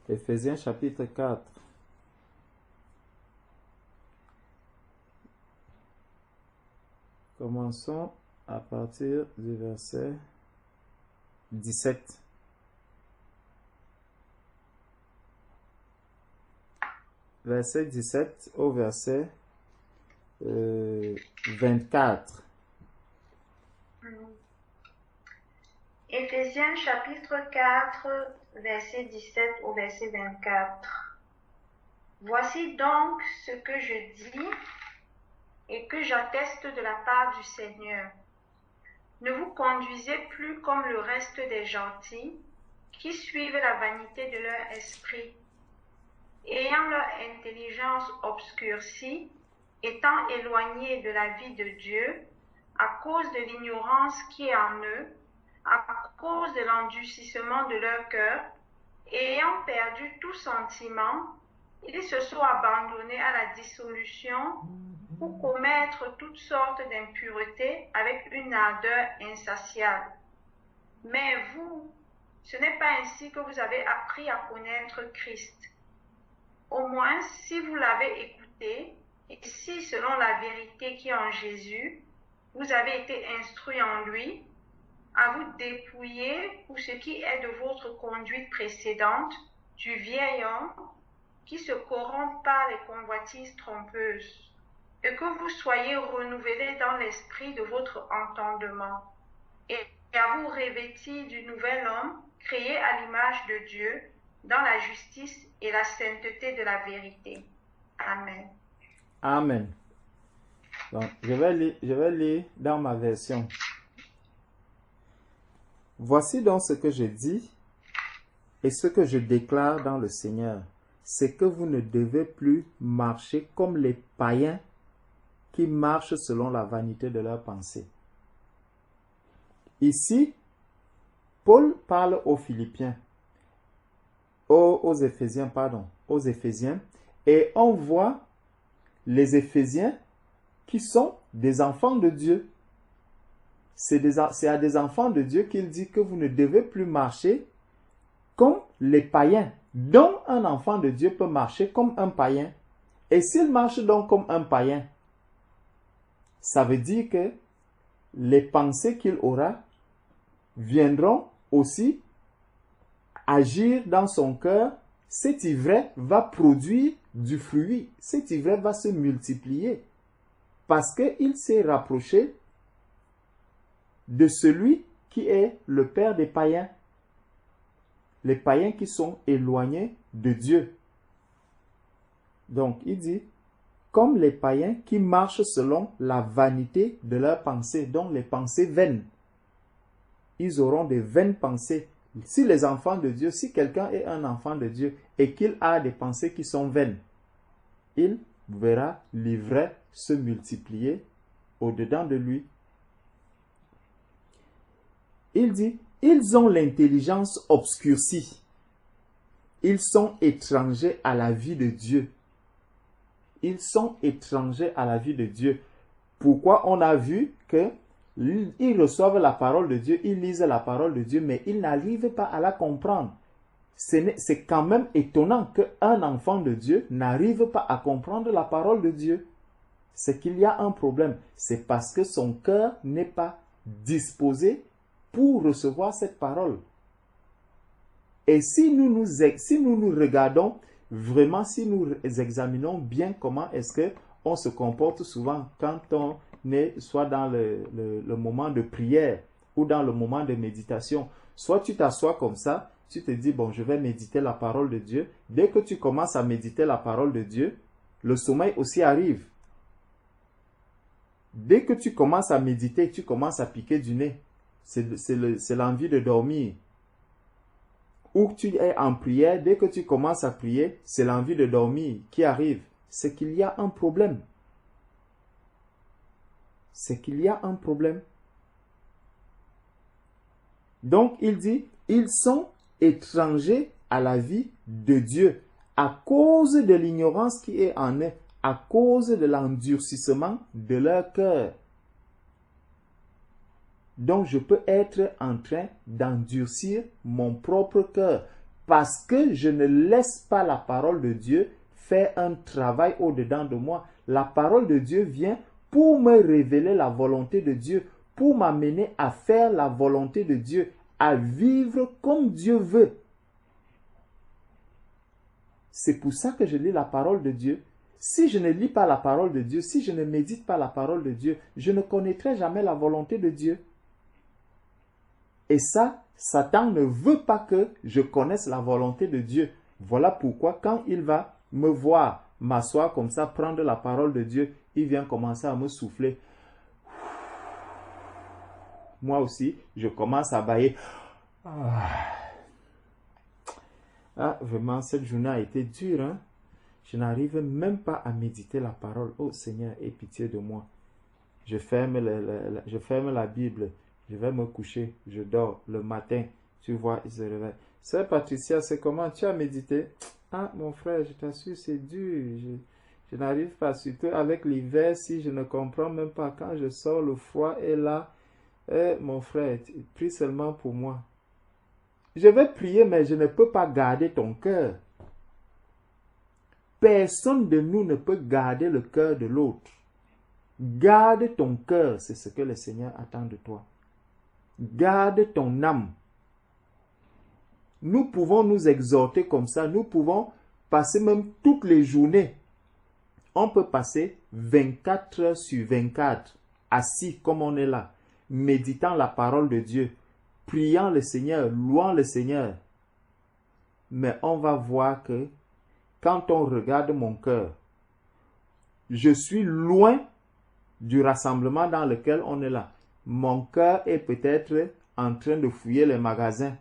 Éphésiens chapitre 4. Commençons à partir du verset 17. Verset 17 au verset 24. Éphésiens chapitre 4, verset 17 au verset 24. Voici donc ce que je dis et que j'atteste de la part du Seigneur. Ne vous conduisez plus comme le reste des gentils qui suivent la vanité de leur esprit, ayant leur intelligence obscurcie, étant éloignés de la vie de Dieu à cause de l'ignorance qui est en eux, à cause de l'endurcissement de leur cœur, et ayant perdu tout sentiment, ils se sont abandonnés à la dissolution pour commettre toutes sortes d'impuretés avec une ardeur insatiable. Mais vous, ce n'est pas ainsi que vous avez appris à connaître Christ. Au moins, si vous l'avez écouté, et si selon la vérité qui est en Jésus, vous avez été instruits en lui, à vous dépouiller pour ce qui est de votre conduite précédente, du vieil homme qui se corrompt par les convoitises trompeuses, et que vous soyez renouvelés dans l'esprit de votre entendement, et à vous revêtir du nouvel homme, créé à l'image de Dieu, dans la justice et la sainteté de la vérité. Amen. Amen. Donc, je vais lire dans ma version. Voici donc ce que je dis et ce que je déclare dans le Seigneur. C'est que vous ne devez plus marcher comme les païens qui marchent selon la vanité de leurs pensées. Ici, Paul parle aux Philippiens, aux Éphésiens, et on voit les Éphésiens qui sont des enfants de Dieu. C'est à des enfants de Dieu qu'il dit que vous ne devez plus marcher comme les païens, dont un enfant de Dieu peut marcher comme un païen. Et s'il marche donc comme un païen, ça veut dire que les pensées qu'il aura viendront aussi agir dans son cœur. Cet ivraie va produire du fruit. Cet ivraie va se multiplier parce qu'il s'est rapproché de celui qui est le père des païens. Les païens qui sont éloignés de Dieu. Donc, il dit, comme les païens qui marchent selon la vanité de leurs pensées, donc les pensées vaines. Ils auront des vaines pensées. Si les enfants de Dieu, si quelqu'un est un enfant de Dieu et qu'il a des pensées qui sont vaines, il verra l'ivraie se multiplier au-dedans de lui. Il dit, ils ont l'intelligence obscurcie. Ils sont étrangers à la vie de Dieu. Ils sont étrangers à la vie de Dieu. Pourquoi? On a vu que ils reçoivent la parole de Dieu, ils lisent la parole de Dieu, mais ils n'arrivent pas à la comprendre. C'est quand même étonnant qu'un enfant de Dieu n'arrive pas à comprendre la parole de Dieu. C'est qu'il y a un problème. C'est parce que son cœur n'est pas disposé pour recevoir cette parole. Et si nous nous regardons vraiment, si nous examinons bien comment est-ce qu'on se comporte souvent quand on est soit dans le moment de prière ou dans le moment de méditation, soit tu t'assois comme ça, tu te dis, bon, je vais méditer la parole de Dieu. Dès que tu commences à méditer la parole de Dieu, le sommeil aussi arrive. Dès que tu commences à méditer, tu commences à piquer du nez. C'est l'envie de dormir. Ou tu es en prière, dès que tu commences à prier, c'est l'envie de dormir qui arrive. C'est qu'il y a un problème. C'est qu'il y a un problème. Donc, il dit, ils sont étrangers à la vie de Dieu à cause de l'ignorance qui est en eux, à cause de l'endurcissement de leur cœur. Donc, je peux être en train d'endurcir mon propre cœur parce que je ne laisse pas la parole de Dieu faire un travail au-dedans de moi. La parole de Dieu vient pour me révéler la volonté de Dieu, pour m'amener à faire la volonté de Dieu, à vivre comme Dieu veut. C'est pour ça que je lis la parole de Dieu. Si je ne lis pas la parole de Dieu, si je ne médite pas la parole de Dieu, je ne connaîtrai jamais la volonté de Dieu. Et ça, Satan ne veut pas que je connaisse la volonté de Dieu. Voilà pourquoi quand il va me voir m'asseoir comme ça, prendre la parole de Dieu, il vient commencer à me souffler. Moi aussi, je commence à bâiller. Vraiment, cette journée a été dure. Hein? Je n'arrive même pas à méditer la parole. Oh Seigneur, aie pitié de moi. Je ferme la Bible. Je vais me coucher. Je dors. Le matin, tu vois, il se réveille. Sœur Patricia, c'est comment tu as médité? Ah, mon frère, je t'assure, c'est dur. Je n'arrive pas, surtout avec l'hiver, si je ne comprends même pas. Quand je sors, le froid est là. Mon frère, prie seulement pour moi. Je vais prier, mais je ne peux pas garder ton cœur. Personne de nous ne peut garder le cœur de l'autre. Garde ton cœur, c'est ce que le Seigneur attend de toi. Garde ton âme. Nous pouvons nous exhorter comme ça, nous pouvons passer même toutes les journées. On peut passer 24 heures sur 24, assis comme on est là, méditant la parole de Dieu, priant le Seigneur, louant le Seigneur. Mais on va voir que quand on regarde mon cœur, je suis loin du rassemblement dans lequel on est là. Mon cœur est peut-être en train de fouiller les magasins.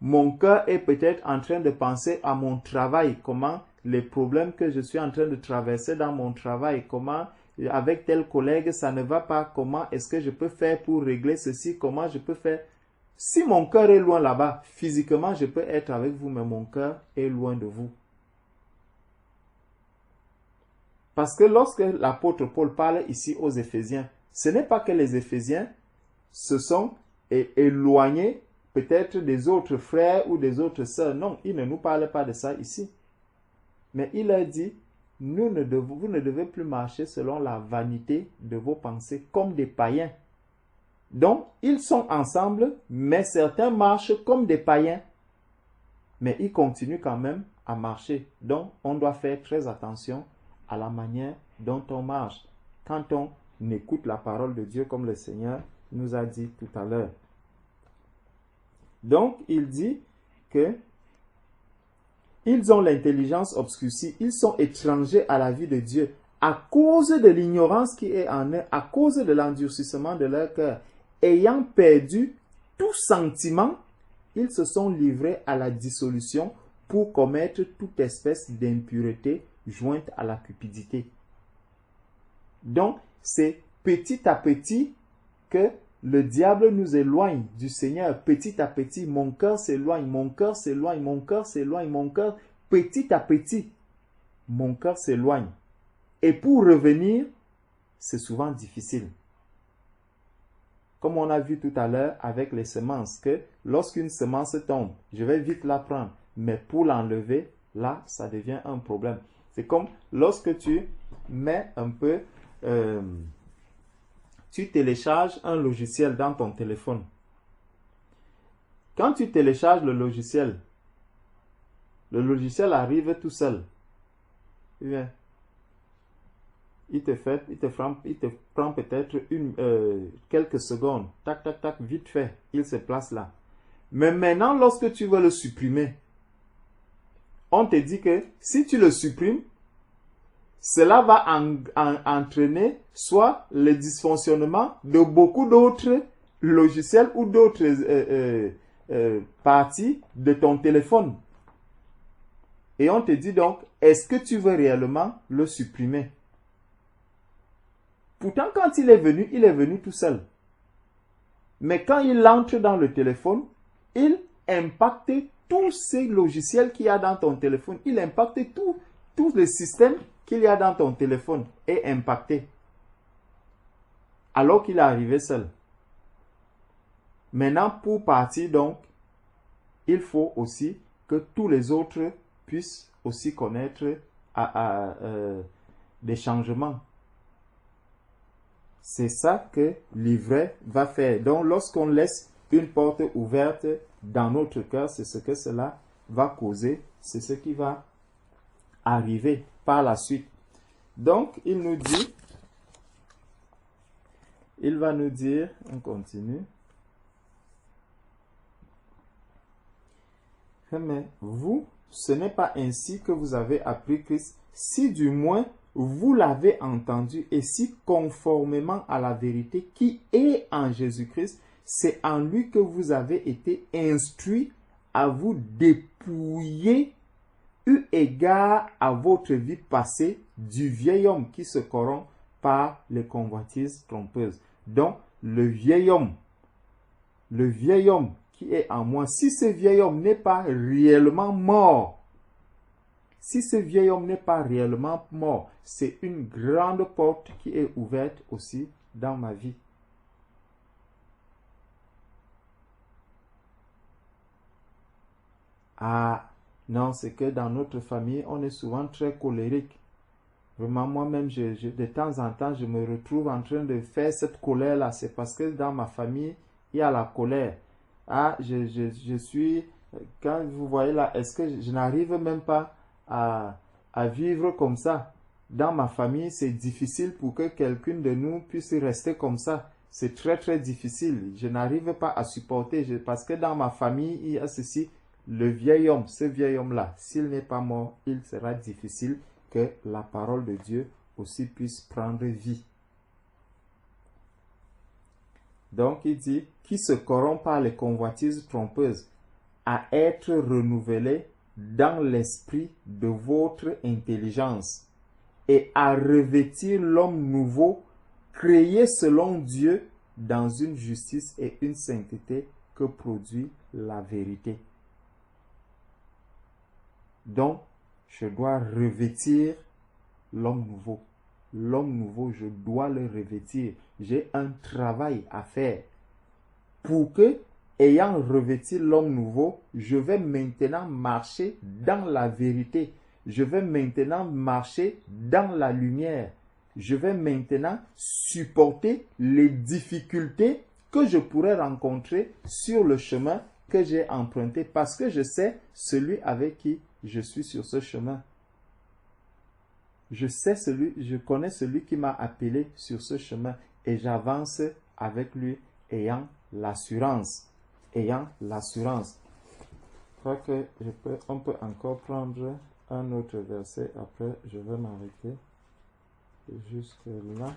Mon cœur est peut-être en train de penser à mon travail, comment les problèmes que je suis en train de traverser dans mon travail, comment avec tel collègue ça ne va pas, comment est-ce que je peux faire pour régler ceci, comment je peux faire. Si mon cœur est loin là-bas, physiquement je peux être avec vous, mais mon cœur est loin de vous. Parce que lorsque l'apôtre Paul parle ici aux Éphésiens, ce n'est pas que les Éphésiens se sont éloignés peut-être des autres frères ou des autres sœurs. Non, il ne nous parle pas de ça ici. Mais il a dit, vous ne devez plus marcher selon la vanité de vos pensées comme des païens. Donc, ils sont ensemble, mais certains marchent comme des païens. Mais ils continuent quand même à marcher. Donc, on doit faire très attention à la manière dont on marche. Quand on écoute la parole de Dieu comme le Seigneur nous a dit tout à l'heure. Donc, il dit que ils ont l'intelligence obscurcie, ils sont étrangers à la vie de Dieu à cause de l'ignorance qui est en eux, à cause de l'endurcissement de leur cœur. Ayant perdu tout sentiment, ils se sont livrés à la dissolution pour commettre toute espèce d'impureté jointe à la cupidité. Donc, c'est petit à petit que le diable nous éloigne du Seigneur. Petit à petit, mon cœur s'éloigne, mon cœur s'éloigne, mon cœur s'éloigne, mon cœur, petit à petit, mon cœur s'éloigne. Et pour revenir, c'est souvent difficile. Comme on a vu tout à l'heure avec les semences, que lorsqu'une semence tombe, je vais vite la prendre, mais pour l'enlever, là, ça devient un problème. C'est comme lorsque tu mets un peu, tu télécharges un logiciel dans ton téléphone. Quand tu télécharges le logiciel arrive tout seul. Bien. Il te prend peut-être quelques secondes. Tac, tac, tac, vite fait. Il se place là. Mais maintenant, lorsque tu veux le supprimer, on te dit que si tu le supprimes, cela va entraîner soit le dysfonctionnement de beaucoup d'autres logiciels ou d'autres parties de ton téléphone. Et on te dit donc, est-ce que tu veux réellement le supprimer? Pourtant, quand il est venu tout seul. Mais quand il entre dans le téléphone, il impacte tous ces logiciels qu'il y a dans ton téléphone. Il impacte tous les systèmes qu'il y a dans ton téléphone est impacté. Alors qu'il est arrivé seul. Maintenant, pour partir donc, il faut aussi que tous les autres puissent aussi connaître des changements. C'est ça que l'ivraie va faire. Donc, lorsqu'on laisse une porte ouverte dans notre cœur, c'est ce que cela va causer. C'est ce qui va arriver par la suite. Donc, il va nous dire, on continue. Mais vous, ce n'est pas ainsi que vous avez appris Christ, si du moins vous l'avez entendu et si conformément à la vérité qui est en Jésus-Christ, c'est en lui que vous avez été instruits à vous dépouiller eu égard à votre vie passée du vieil homme qui se corrompt par les convoitises trompeuses. Donc, le vieil homme qui est en moi, si ce vieil homme n'est pas réellement mort, c'est une grande porte qui est ouverte aussi dans ma vie. Ah, non, c'est que dans notre famille, on est souvent très colérique. Vraiment, moi-même, de temps en temps, je me retrouve en train de faire cette colère-là. C'est parce que dans ma famille, il y a la colère. Ah, je suis... Quand vous voyez là, est-ce que je n'arrive même pas à vivre comme ça? Dans ma famille, c'est difficile pour que quelqu'un de nous puisse rester comme ça. C'est très, très difficile. Je n'arrive pas à supporter. Parce que dans ma famille, il y a ceci. Le vieil homme, ce vieil homme-là, s'il n'est pas mort, il sera difficile que la parole de Dieu aussi puisse prendre vie. Donc, il dit, qui se corrompt par les convoitises trompeuses, à être renouvelé dans l'esprit de votre intelligence et à revêtir l'homme nouveau, créé selon Dieu dans une justice et une sainteté que produit la vérité. Donc, je dois revêtir l'homme nouveau. L'homme nouveau, je dois le revêtir. J'ai un travail à faire pour que, ayant revêti l'homme nouveau, je vais maintenant marcher dans la vérité. Je vais maintenant marcher dans la lumière. Je vais maintenant supporter les difficultés que je pourrais rencontrer sur le chemin que j'ai emprunté parce que je sais celui avec qui je suis sur ce chemin. Je connais celui qui m'a appelé sur ce chemin et j'avance avec lui ayant l'assurance. crois que on peut encore prendre un autre verset. Après, je vais m'arrêter jusque là.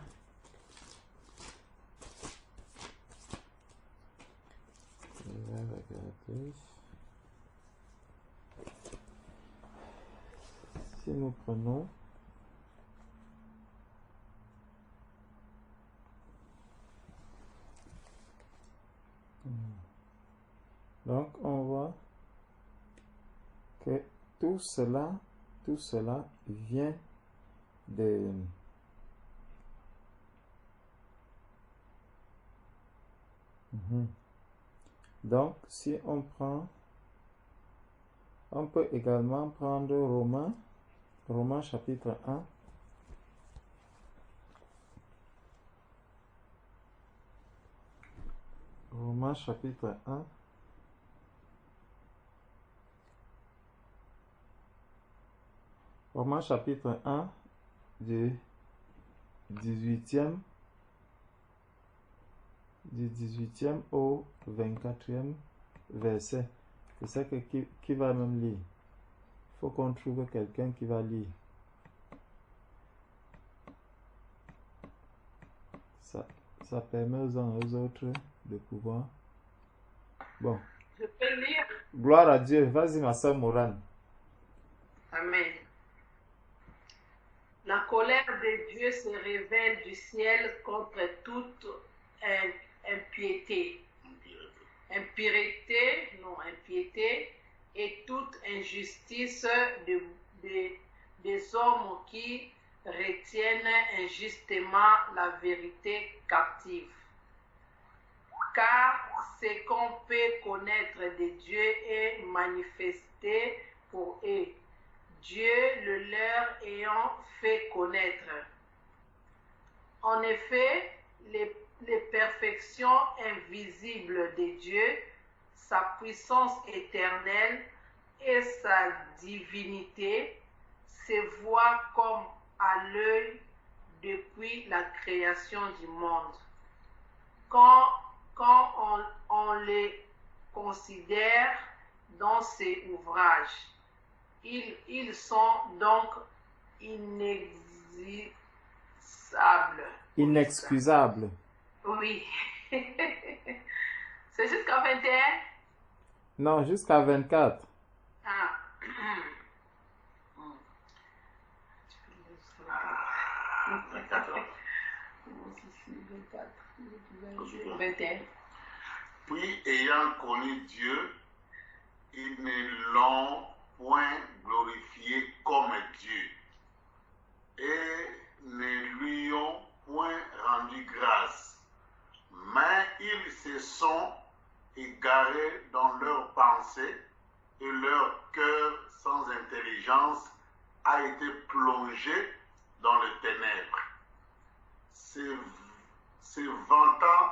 Je vais regarder. Si nous prenons donc on voit que tout cela vient de Donc, si on prend, on peut également prendre Romains chapitre 1. Romains chapitre 1. Romains chapitre 1 du 18e au 24e verset. C'est ça qui va même lire. Il faut qu'on trouve quelqu'un qui va lire. Ça permet aux uns et aux autres de pouvoir. Bon. Je peux lire. Gloire à Dieu. Vas-y, ma soeur Morane. Amen. La colère de Dieu se révèle du ciel contre toute impiété et toute injustice des hommes qui retiennent injustement la vérité captive. Car ce qu'on peut connaître de Dieu est manifesté pour eux, Dieu le leur ayant fait connaître. En effet, les perfections invisibles de Dieu, sa puissance éternelle et sa divinité se voient comme à l'œil depuis la création du monde. Quand on les considère dans ces ouvrages, ils sont donc inexcusables. Oui. C'est jusqu'à 21? Non, jusqu'à 24. Ah. 21. Puis, ayant connu Dieu, ils ne l'ont point glorifié comme Dieu et ne lui ont point rendu grâce, mais ils se sont égarés dans leurs pensées et leur cœur sans intelligence a été plongé dans les ténèbres. Se vantant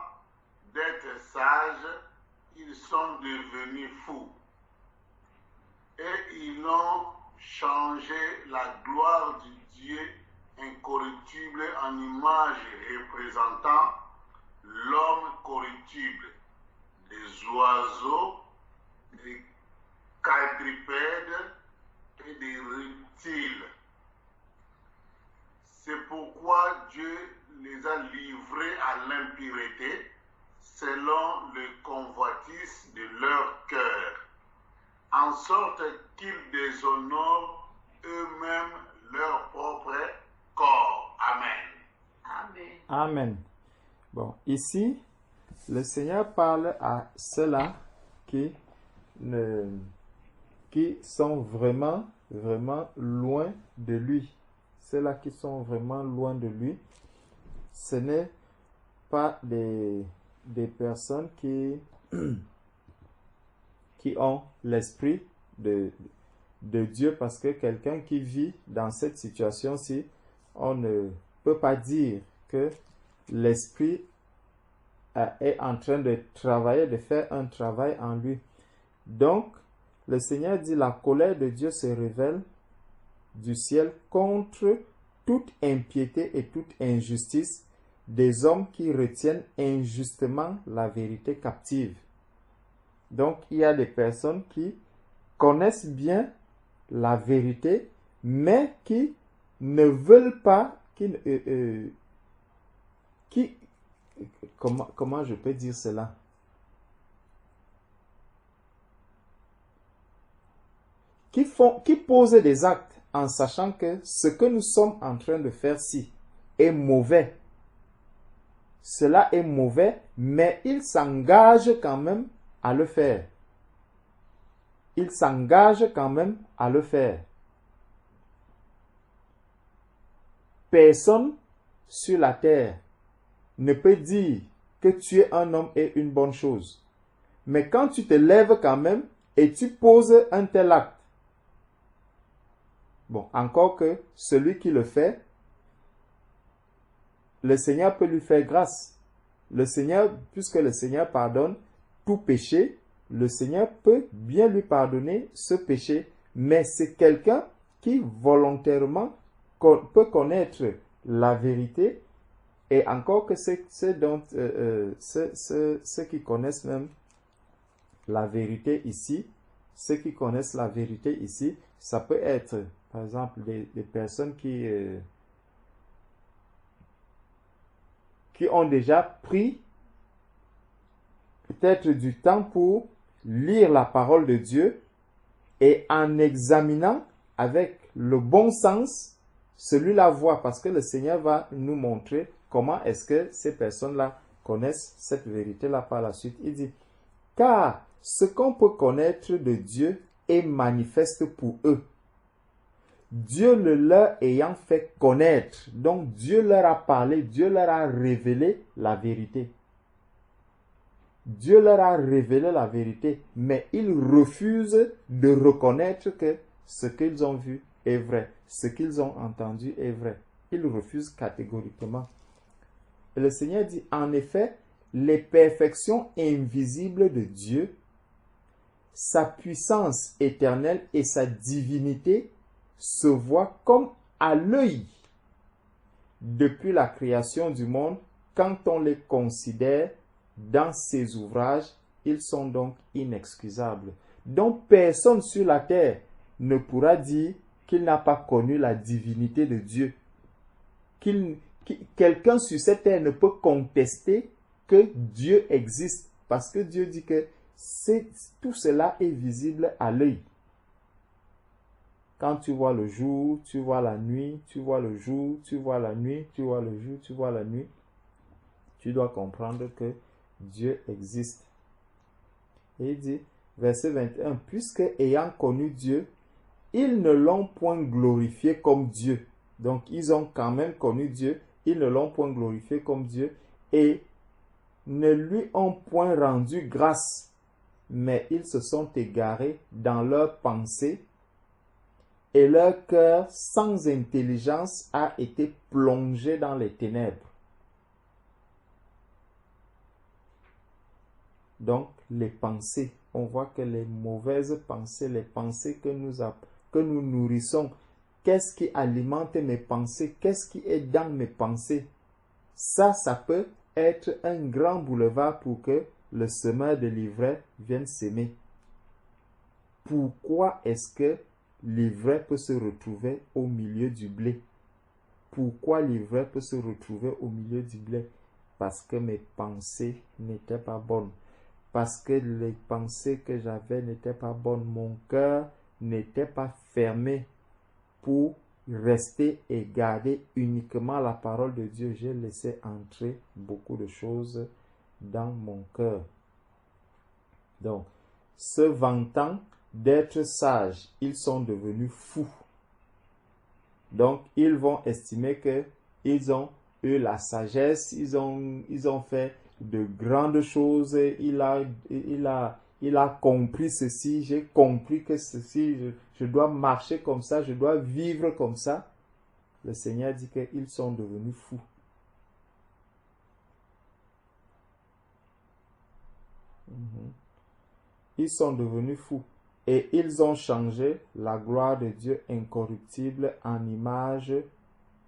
d'être sages, ils sont devenus fous et ils ont changé la gloire du Dieu incorruptible en image représentant l'homme corruptible, des oiseaux, des quadrupèdes et des reptiles. C'est pourquoi Dieu les a livrés à l'impureté selon le convoitise de leur cœur, en sorte qu'ils déshonorent eux-mêmes leur propre corps. Amen. Amen. Amen. Bon, ici, le Seigneur parle à ceux-là qui sont vraiment loin de lui. Ceux-là qui sont vraiment loin de lui, ce n'est pas des personnes qui ont l'esprit de Dieu, parce que quelqu'un qui vit dans cette situation-ci, on ne peut pas dire que l'esprit est en train de travailler, de faire un travail en lui. Donc, le Seigneur dit, la colère de Dieu se révèle du ciel contre toute impiété et toute injustice des hommes qui retiennent injustement la vérité captive. Donc, il y a des personnes qui connaissent bien la vérité, mais qui ne veulent pas, comment je peux dire cela? Qui posent des actes en sachant que ce que nous sommes en train de faire ci est mauvais. Cela est mauvais, mais ils s'engagent quand même à le faire. Ils s'engagent quand même à le faire. Personne sur la terre ne peut dire que tu es un homme et une bonne chose. Mais quand tu te lèves quand même et tu poses un tel acte, bon, encore que celui qui le fait, le Seigneur peut lui faire grâce. Le Seigneur, puisque le Seigneur pardonne tout péché, le Seigneur peut bien lui pardonner ce péché. Mais c'est quelqu'un qui volontairement peut connaître la vérité. Et encore que ceux qui connaissent même la vérité ici, ceux qui connaissent la vérité ici, ça peut être, par exemple, des personnes qui ont déjà pris peut-être du temps pour lire la parole de Dieu et en examinant avec le bon sens, celui-là voit, parce que le Seigneur va nous montrer comment est-ce que ces personnes-là connaissent cette vérité-là par la suite. Il dit, car ce qu'on peut connaître de Dieu est manifeste pour eux. Dieu le leur ayant fait connaître. Donc Dieu leur a parlé, Dieu leur a révélé la vérité. Dieu leur a révélé la vérité, mais ils refusent de reconnaître que ce qu'ils ont vu est vrai, ce qu'ils ont entendu est vrai. Ils refusent catégoriquement. Et le Seigneur dit, en effet, les perfections invisibles de Dieu, sa puissance éternelle et sa divinité se voient comme à l'œil depuis la création du monde. Quand on les considère dans ses ouvrages, ils sont donc inexcusables. Donc personne sur la terre ne pourra dire qu'il n'a pas connu la divinité de Dieu. Quelqu'un sur cette terre ne peut contester que Dieu existe, parce que Dieu dit que tout cela est visible à l'œil. Quand tu vois le jour, tu vois la nuit, tu vois le jour, tu vois la nuit, tu vois le jour, tu vois la nuit, tu dois comprendre que Dieu existe. Et il dit, verset 21, puisque ayant connu Dieu, ils ne l'ont point glorifié comme Dieu. Donc ils ont quand même connu Dieu, ils ne l'ont point glorifié comme Dieu et ne lui ont point rendu grâce, mais ils se sont égarés dans leurs pensées et leur cœur sans intelligence a été plongé dans les ténèbres. Donc, les pensées, on voit que les mauvaises pensées, les pensées que nous nourrissons, qu'est-ce qui alimente mes pensées, qu'est-ce qui est dans mes pensées, ça peut être un grand boulevard pour que le semeur de l'ivraie vienne s'aimer. Pourquoi est-ce que l'ivraie peut se retrouver au milieu du blé? Pourquoi l'ivraie peut se retrouver au milieu du blé? Parce que mes pensées n'étaient pas bonnes. Parce que les pensées que j'avais n'étaient pas bonnes. Mon cœur n'était pas fermé pour rester et garder uniquement la parole de Dieu. J'ai laissé entrer beaucoup de choses dans mon cœur. Donc, se vantant d'être sages, ils sont devenus fous. Donc, ils vont estimer qu'ils ont eu la sagesse, ils ont fait de grandes choses, il a compris ceci, j'ai compris que ceci, je dois marcher comme ça, je dois vivre comme ça. Le Seigneur dit qu'ils sont devenus fous. Ils sont devenus fous et ils ont changé la gloire de Dieu incorruptible en image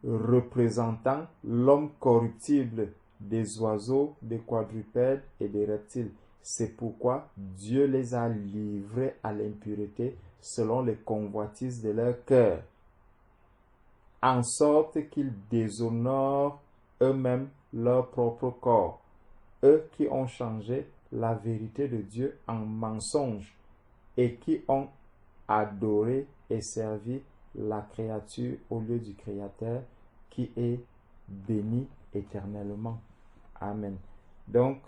représentant l'homme corruptible, des oiseaux, des quadrupèdes et des reptiles. C'est pourquoi Dieu les a livrés à l'impureté selon les convoitises de leur cœur, en sorte qu'ils déshonorent eux-mêmes leur propre corps, eux qui ont changé la vérité de Dieu en mensonge et qui ont adoré et servi la créature au lieu du Créateur qui est béni éternellement. Amen. Donc,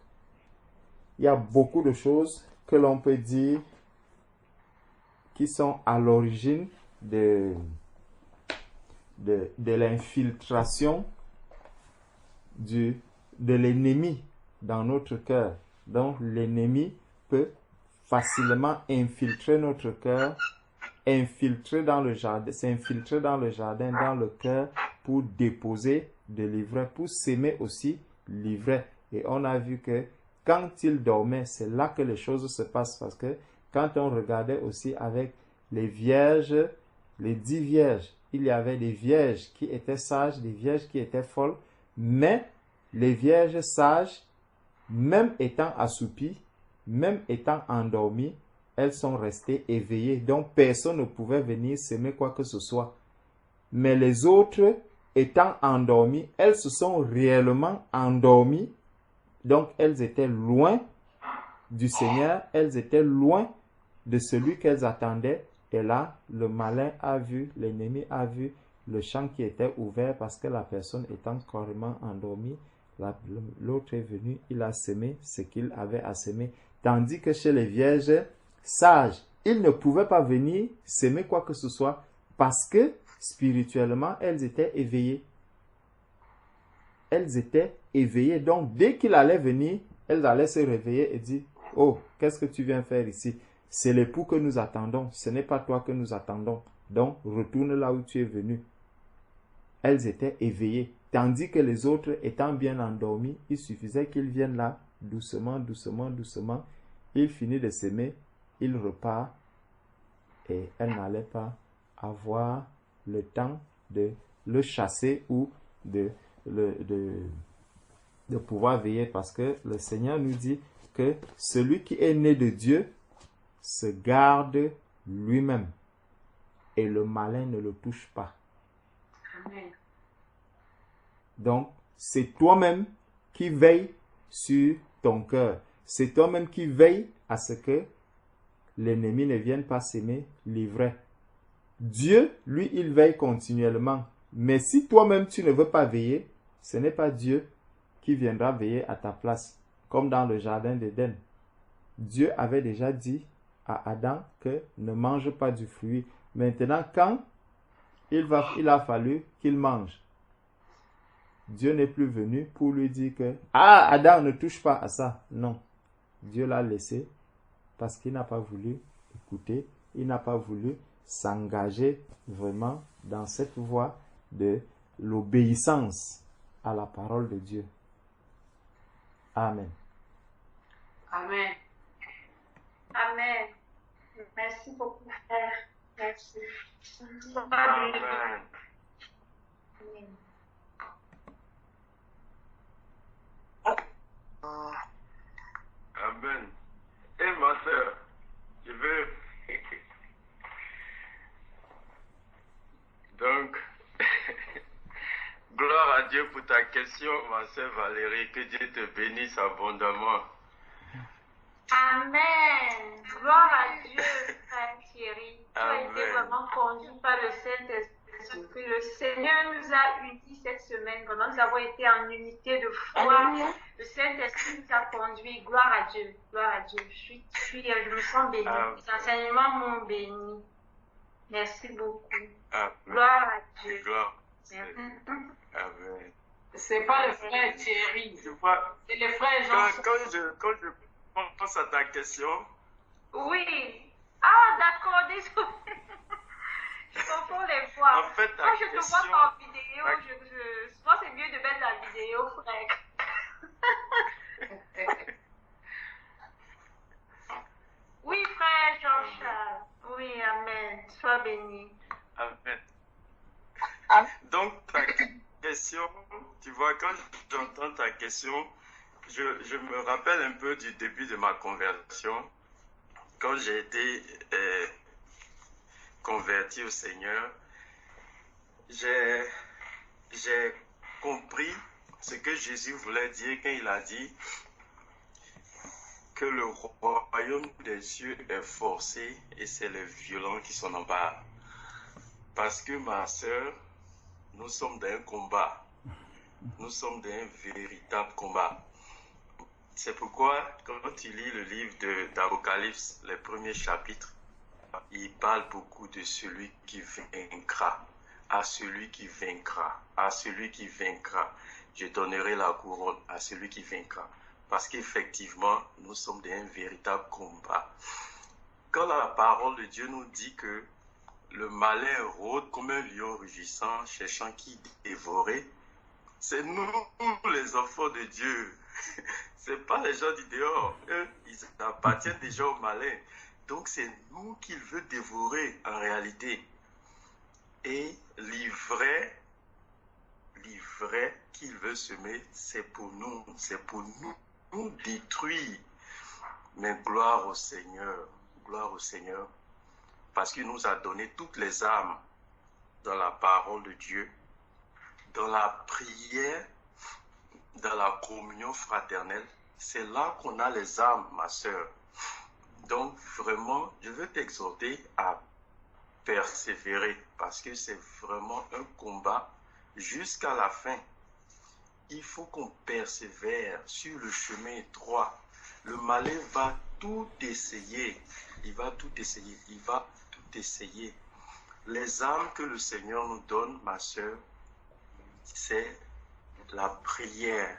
il y a beaucoup de choses que l'on peut dire qui sont à l'origine de l'infiltration de l'ennemi dans notre cœur. Donc, l'ennemi peut facilement infiltrer notre cœur, s'infiltrer dans le jardin, dans le cœur, pour déposer de l'ivraie, pour s'aimer aussi l'ivraie. Et on a vu que quand il dormait, c'est là que les choses se passent, parce que quand on regardait aussi avec les vierges, les 10 vierges, il y avait des vierges qui étaient sages, des vierges qui étaient folles, mais les vierges sages, même étant assoupies, même étant endormies, elles sont restées éveillées. Donc personne ne pouvait venir s'aimer quoi que ce soit. Mais les autres, étant endormies, elles se sont réellement endormies. Donc elles étaient loin du Seigneur, elles étaient loin de celui qu'elles attendaient. Et là, le malin a vu, l'ennemi a vu le champ qui était ouvert, parce que la personne étant carrément endormie, l'autre est venu, il a semé ce qu'il avait à semer. Tandis que chez les vierges sages, ils ne pouvaient pas venir semer quoi que ce soit, parce que spirituellement, elles étaient éveillées. Elles étaient éveillées. Donc, dès qu'il allait venir, elles allaient se réveiller et dire, « Oh, qu'est-ce que tu viens faire ici? C'est l'époux que nous attendons. Ce n'est pas toi que nous attendons. Donc, retourne là où tu es venu. » Elles étaient éveillées. Tandis que les autres, étant bien endormis, il suffisait qu'ils viennent là, doucement, doucement, doucement. Il finit de s'aimer, il repart, et elles n'allaient pas avoir le temps de le chasser ou de pouvoir veiller, parce que le Seigneur nous dit que celui qui est né de Dieu se garde lui-même et le malin ne le touche pas. Amen. Donc, c'est toi-même qui veille sur ton cœur. C'est toi-même qui veille à ce que l'ennemi ne vienne pas s'aimer l'ivraie. Dieu, lui, il veille continuellement. Mais si toi-même tu ne veux pas veiller, ce n'est pas Dieu qui viendra veiller à ta place. Comme dans le jardin d'Éden. Dieu avait déjà dit à Adam que ne mange pas du fruit. Maintenant, quand il a fallu qu'il mange, Dieu n'est plus venu pour lui dire que « Ah, Adam, ne touche pas à ça. » Non. Dieu l'a laissé parce qu'il n'a pas voulu écouter. Il n'a pas voulu s'engager vraiment dans cette voie de l'obéissance à la parole de Dieu. Amen. Amen. Amen. Merci beaucoup, frère. Merci. Amen. Amen. Amen. Et ma soeur, je veux... Donc, gloire à Dieu pour ta question, ma soeur Valérie. Que Dieu te bénisse abondamment. Amen. Gloire à Dieu, frère Thierry. Tu as été Amen. vraiment conduit par le Saint-Esprit. Le Seigneur nous a unis cette semaine. Vraiment, nous avons été en unité de foi. Le Saint-Esprit nous a conduits. Gloire à Dieu. Gloire à Dieu. Je me sens bénie. Amen. Les enseignements m'ont béni. Merci beaucoup. Amen. Gloire à Dieu. Gloire. Merci. Amen. C'est pas le frère Thierry, Tu vois, c'est le frère Jean. quand je pense à ta question, Oui. Ah, d'accord. Désolé. Je confonds les voix. en fait, ta Quand je te question... vois en vidéo, je pense que c'est mieux de mettre la vidéo, frère. Oui, frère Jean-Charles. Oui, amen. Sois béni. Amen. Donc, ta question, tu vois, quand j'entends ta question, je me rappelle un peu du début de ma conversion, quand j'ai été converti au Seigneur. J'ai compris ce que Jésus voulait dire quand il a dit que le royaume des cieux est forcé et c'est les violents qui s'en emparent. Parce que ma sœur, nous sommes dans un combat. Nous sommes dans un véritable combat. C'est pourquoi, quand tu lis le livre d'Apocalypse, les premiers chapitres, il parle beaucoup de celui qui vaincra. À celui qui vaincra, à celui qui vaincra, je donnerai la couronne à celui qui vaincra. Parce qu'effectivement, nous sommes dans un véritable combat. Quand la parole de Dieu nous dit que le malin rôde comme un lion rugissant, cherchant qui dévorer, c'est nous, les enfants de Dieu. C'est pas les gens du dehors. Eux, ils appartiennent déjà au malin. Donc c'est nous qu'il veut dévorer en réalité. Et l'ivraie qu'il veut semer, c'est pour nous détruire. Mais gloire au Seigneur, parce qu'il nous a donné toutes les âmes dans la parole de Dieu, dans la prière, dans la communion fraternelle. C'est là qu'on a les âmes, ma sœur. Donc vraiment, je veux t'exhorter à persévérer, parce que c'est vraiment un combat jusqu'à la fin. Il faut qu'on persévère sur le chemin étroit. Le malin va tout essayer. Il va tout essayer. Les âmes que le Seigneur nous donne, ma sœur, c'est la prière.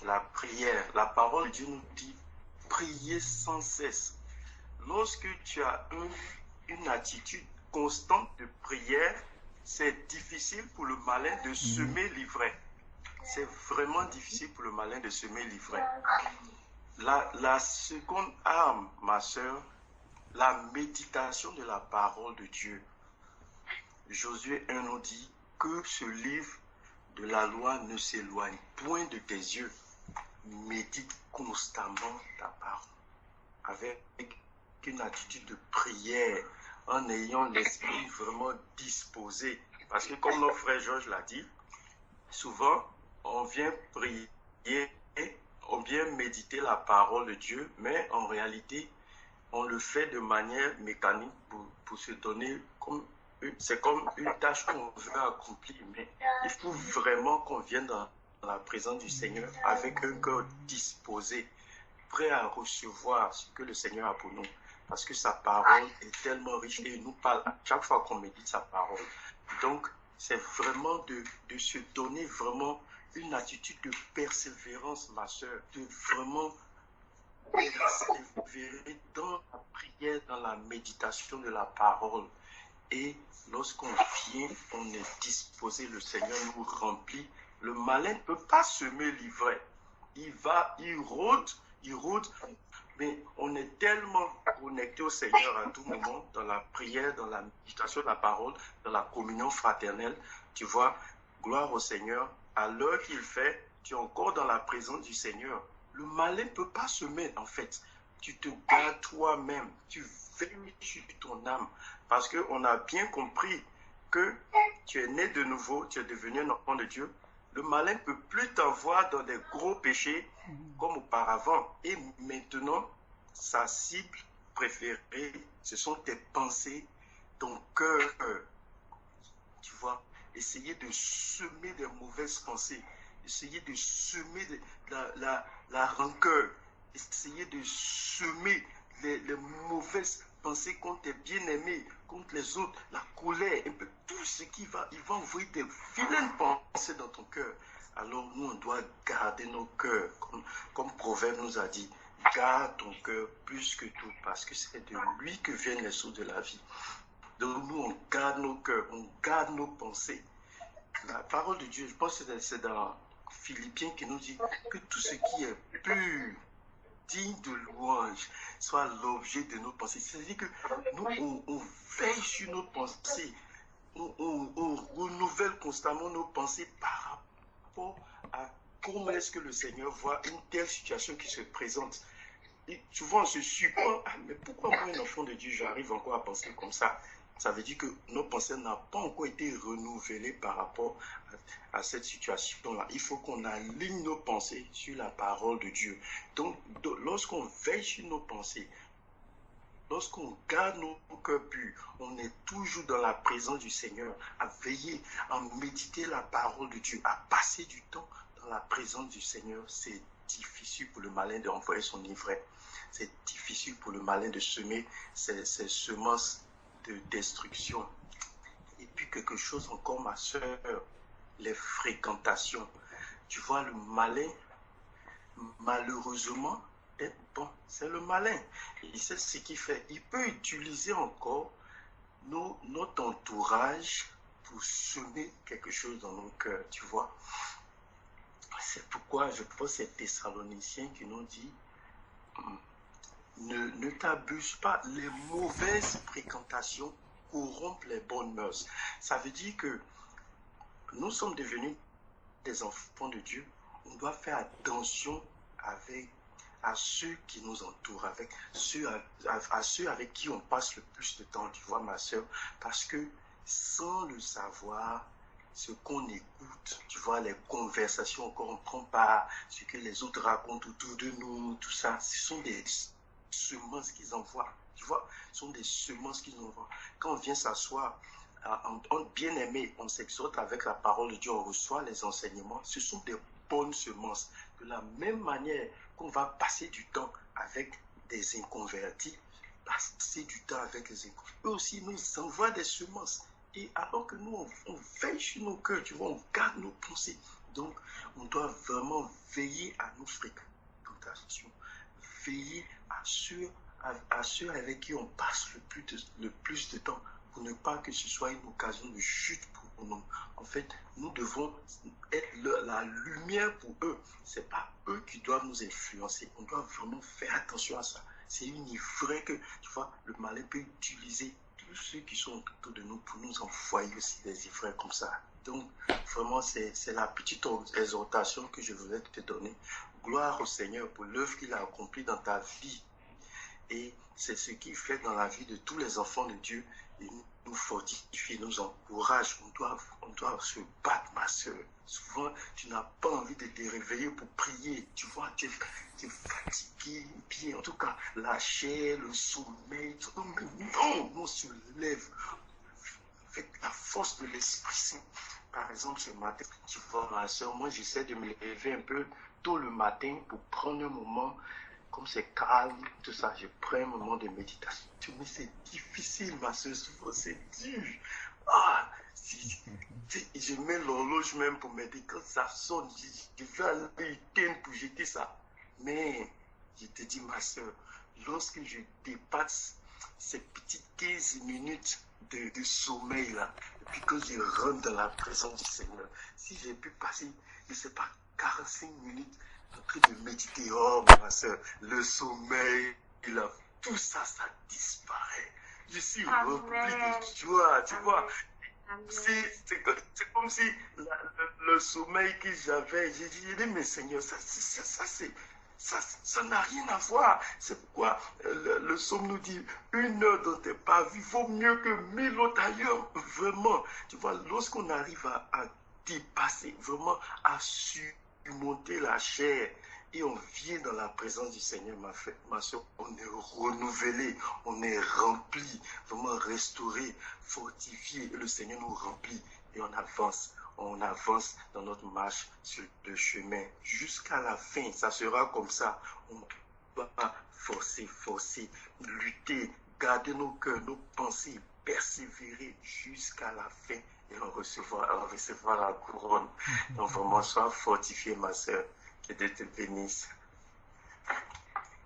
La prière. La parole de Dieu nous dit, priez sans cesse. Lorsque tu as une attitude constante de prière, c'est difficile pour le malin de semer l'ivraie. C'est vraiment difficile pour le malin de semer l'ivraie. La seconde arme, ma sœur, la méditation de la parole de Dieu. Josué 1 nous dit que ce livre de la loi ne s'éloigne point de tes yeux. Médite constamment ta parole avec une attitude de prière, en ayant l'esprit vraiment disposé. Parce que comme notre frère Georges l'a dit, souvent on vient prier, on vient méditer la parole de Dieu, mais en réalité, on le fait de manière mécanique pour se donner comme c'est comme une tâche qu'on veut accomplir, mais il faut vraiment qu'on vienne dans la présence du Seigneur avec un cœur disposé, prêt à recevoir ce que le Seigneur a pour nous. Parce que sa parole est tellement riche et il nous parle à chaque fois qu'on médite sa parole. Donc, c'est vraiment de se donner vraiment une attitude de persévérance, ma soeur, de vraiment persévérer dans la prière, dans la méditation de la parole. Et lorsqu'on vient, on est disposé, le Seigneur nous remplit. Le malin ne peut pas semer l'ivraie. Il rôde, mais on est tellement connecté au Seigneur à tout moment, dans la prière, dans la méditation de la parole, dans la communion fraternelle. Tu vois, gloire au Seigneur, à l'heure qu'il fait, tu es encore dans la présence du Seigneur. Le malin ne peut pas semer, en fait. Tu te gardes toi-même, tu veilles sur ton âme, parce qu'on a bien compris que tu es né de nouveau, tu es devenu un enfant de Dieu. Le malin ne peut plus t'envoyer dans des gros péchés comme auparavant. Et maintenant, sa cible préférée, ce sont tes pensées, ton cœur. Tu vois, essayer de semer des mauvaises pensées, essayer de semer la rancœur, essayer de semer les mauvaises pensées contre tes bien-aimés, contre les autres, la colère, un peu tout ce qui va, il va envoyer des vilaines pensées dans ton cœur. Alors nous, on doit garder nos cœurs, comme Proverbe nous a dit, garde ton cœur plus que tout, parce que c'est de lui que viennent les sources de la vie. Donc nous, on garde nos cœurs, on garde nos pensées. La parole de Dieu, je pense que c'est dans Philippiens qui nous dit que tout ce qui est pur, digne de louange, soit l'objet de nos pensées. C'est-à-dire que nous, on veille sur nos pensées, on renouvelle constamment nos pensées par rapport à comment est-ce que le Seigneur voit une telle situation qui se présente. Et souvent, on se surprend. Ah, mais pourquoi moi, un enfant de Dieu, j'arrive encore à penser comme ça? Ça veut dire que nos pensées n'ont pas encore été renouvelées par rapport à cette situation-là. Il faut qu'on aligne nos pensées sur la parole de Dieu. Donc lorsqu'on veille sur nos pensées, lorsqu'on garde nos cœurs purs, on est toujours dans la présence du Seigneur, à veiller, à méditer la parole de Dieu, à passer du temps dans la présence du Seigneur. C'est difficile pour le malin d'envoyer son ivraie. C'est difficile pour le malin de semer ses semences de destruction. Et puis quelque chose encore, ma soeur, les fréquentations. Tu vois, le malin, malheureusement, bon, c'est le malin. Il sait ce qu'il fait. Il peut utiliser encore notre entourage pour semer quelque chose dans nos cœurs, tu vois. C'est pourquoi je pense que c'est Thessaloniciens qui nous dit ne t'abuse pas, les mauvaises fréquentations corrompent les bonnes mœurs. Ça veut dire que nous sommes devenus des enfants de Dieu. On doit faire attention à ceux qui nous entourent, à ceux avec qui on passe le plus de temps, tu vois, ma soeur, parce que sans le savoir, ce qu'on écoute, tu vois, les conversations qu'on ne prend pas, ce que les autres racontent autour de nous, tout ça, ce sont des semences qu'ils envoient, tu vois, ce sont des semences qu'ils envoient. Quand on vient s'asseoir, en bien-aimé, on s'exhorte avec la parole de Dieu, on reçoit les enseignements, ce sont des bonnes semences. De la même manière qu'on va passer du temps avec des inconvertis, passer du temps avec les inconvertis, eux aussi nous envoient des semences. Et alors que nous, on veille sur nos cœurs, tu vois, on garde nos pensées. Donc, on doit vraiment veiller à nos fréquentations, veiller à ceux avec qui on passe le plus de temps, pour ne pas que ce soit une occasion de chute pour nous. En fait, nous devons être la lumière pour eux. Ce n'est pas eux qui doivent nous influencer. On doit vraiment faire attention à ça. C'est une ivraie que, tu vois, le malin peut utiliser tous ceux qui sont autour de nous pour nous envoyer aussi des ivraies comme ça. Donc, vraiment, c'est la petite exhortation que je voulais te donner. Gloire au Seigneur pour l'œuvre qu'il a accomplie dans ta vie. Et c'est ce qu'il fait dans la vie de tous les enfants de Dieu. Il nous fortifie, nous encourage. On doit se battre, ma soeur. Souvent, tu n'as pas envie de te réveiller pour prier. Tu vois, tu es fatigué. Bien, en tout cas, la chair, le sommeil. Non, on se lève avec la force de l'Esprit Saint. Par exemple, ce matin, tu vois, ma soeur, moi, j'essaie de me lever un peu tôt le matin pour prendre un moment. Comme c'est calme, tout ça, je prends un moment de méditation. Mais c'est difficile, ma soeur, souvent c'est dur. Ah, je mets l'horloge même pour m'aider. Quand ça sonne, je vais aller éteindre pour jeter ça. Mais, je te dis, ma soeur, lorsque je dépasse ces petites 15 minutes de sommeil là, et puis que je rentre dans la présence du Seigneur, si j'ai pu passer, je ne sais pas, 45 minutes, en train de méditer, oh ma soeur, le sommeil, tout ça, ça disparaît. Je suis rempli de joie, tu vois. C'est comme si le sommeil que j'avais, j'ai dit, mais Seigneur, ça n'a rien à voir. C'est pourquoi le psaume nous dit, 1 heure dans tes pas vues vaut mieux que 1000 autres ailleurs. Vraiment, tu vois, lorsqu'on arrive à dépasser, vraiment à surmonter la chair, et on vient dans la présence du Seigneur, ma soeur, on est renouvelé, on est rempli, vraiment restauré, fortifié, et le Seigneur nous remplit, et on avance dans notre marche sur le chemin, jusqu'à la fin, ça sera comme ça, on va forcer, lutter, garder nos cœurs, nos pensées, persévérer jusqu'à la fin, et on recevra la couronne. Donc vraiment, sois fortifié, ma soeur. Que Dieu te bénisse.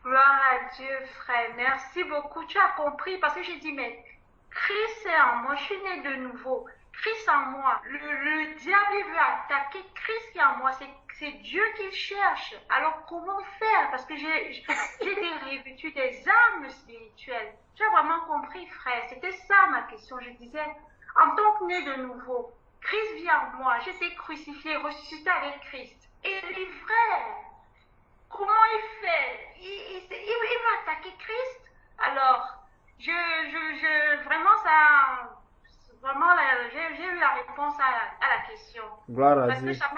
Gloire à Dieu, frère. Merci beaucoup. Tu as compris parce que j'ai dit, mais Christ est en moi. Je suis né de nouveau. Christ en moi. Le diable il veut attaquer Christ qui est en moi. C'est Dieu qu'il cherche. Alors comment faire? Parce que j'ai été revêtu des armes spirituelles. Tu as vraiment compris, frère. C'était ça ma question. Je disais, en tant que né de nouveau, Christ vit en moi. J'étais crucifié, ressuscité avec Christ. Et l'ivraie, comment il fait? Il va attaquer Christ? Alors, vraiment, vraiment, j'ai eu la réponse à la question. Gloire à Parce que Dieu. ça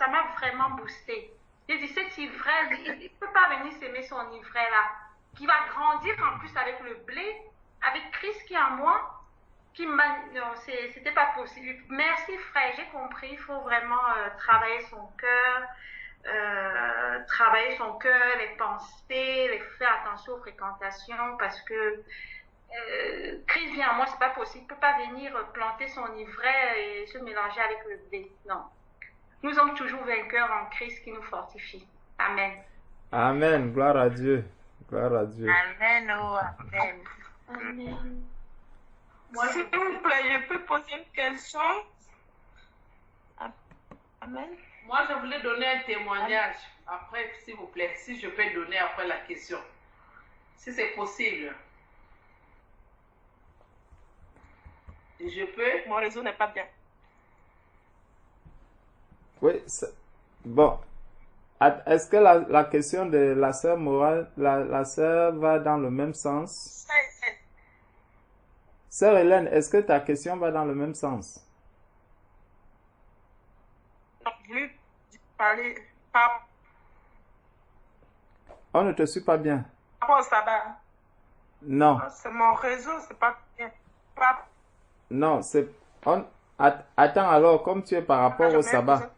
m'a vraiment boosté. J'ai dit, cet ivraie, il ne peut pas venir s'aimer son ivraie là, qui va grandir en plus avec le blé, avec Christ qui est en moi. Non, c'était pas possible. Merci frère, j'ai compris, il faut vraiment travailler son cœur, les pensées, faire attention aux fréquentations, parce que Christ vient en moi, c'est pas possible. Il peut pas venir planter son ivraie et se mélanger avec le blé. Non. Nous sommes toujours vainqueurs en Christ qui nous fortifie. Amen. Amen. Gloire à Dieu. Gloire à Dieu. Amen, oh, amen. Amen. S'il vous plaît, je peux poser une question? Amen. Moi, je voulais donner un témoignage. Après, s'il vous plaît, si je peux donner après la question. Si c'est possible. Je peux? Mon réseau n'est pas bien. Oui, bon. Est-ce que la question de la sœur Morale, la sœur va dans le même sens? Sœur Hélène, est-ce que ta question va dans le même sens? Non, je voulais parler par On ne te suit pas bien. rapport au sabbat. Non, C'est mon réseau, c'est pas bien. non, attends alors, comme tu es par rapport au sabbat.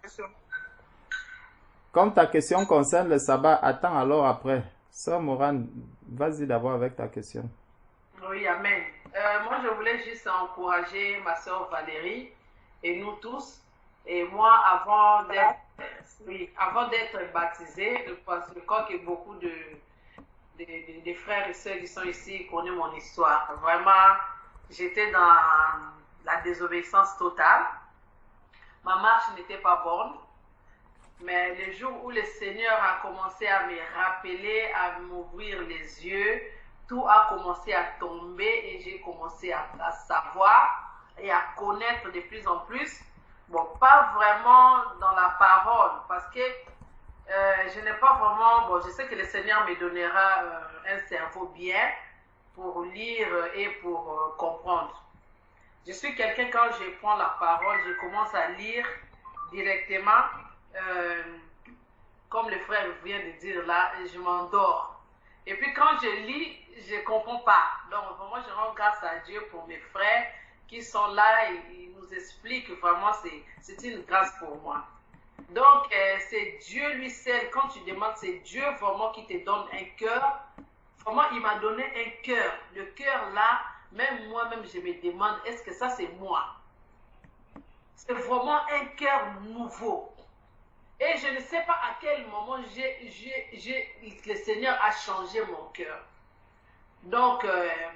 Comme ta question concerne le sabbat, attends alors après. Sœur Morane, vas-y d'abord avec ta question. Oui, amen. Moi, je voulais juste encourager ma soeur Valérie et nous tous. Et moi, avant d'être baptisée, parce que je crois que beaucoup de frères et sœurs qui sont ici connaissent mon histoire. Vraiment, j'étais dans la désobéissance totale. Ma marche n'était pas bonne. Mais le jour où le Seigneur a commencé à me rappeler, à m'ouvrir les yeux, tout a commencé à tomber et j'ai commencé à savoir et à connaître de plus en plus. Bon, pas vraiment dans la parole, parce que je n'ai pas vraiment... Bon, je sais que le Seigneur me donnera un cerveau bien pour lire et pour comprendre. Je suis quelqu'un, quand je prends la parole, je commence à lire directement. Comme le frère vient de dire là, je m'endors. Et puis quand je lis, je ne comprends pas. Donc vraiment, je rends grâce à Dieu pour mes frères qui sont là et ils nous expliquent vraiment, c'est une grâce pour moi. Donc c'est Dieu lui seul, quand tu demandes, c'est Dieu vraiment qui te donne un cœur. Vraiment, il m'a donné un cœur. Le cœur là, même moi-même, je me demande, est-ce que ça c'est moi? C'est vraiment un cœur nouveau. Et je ne sais pas à quel moment le Seigneur a changé mon cœur. Donc,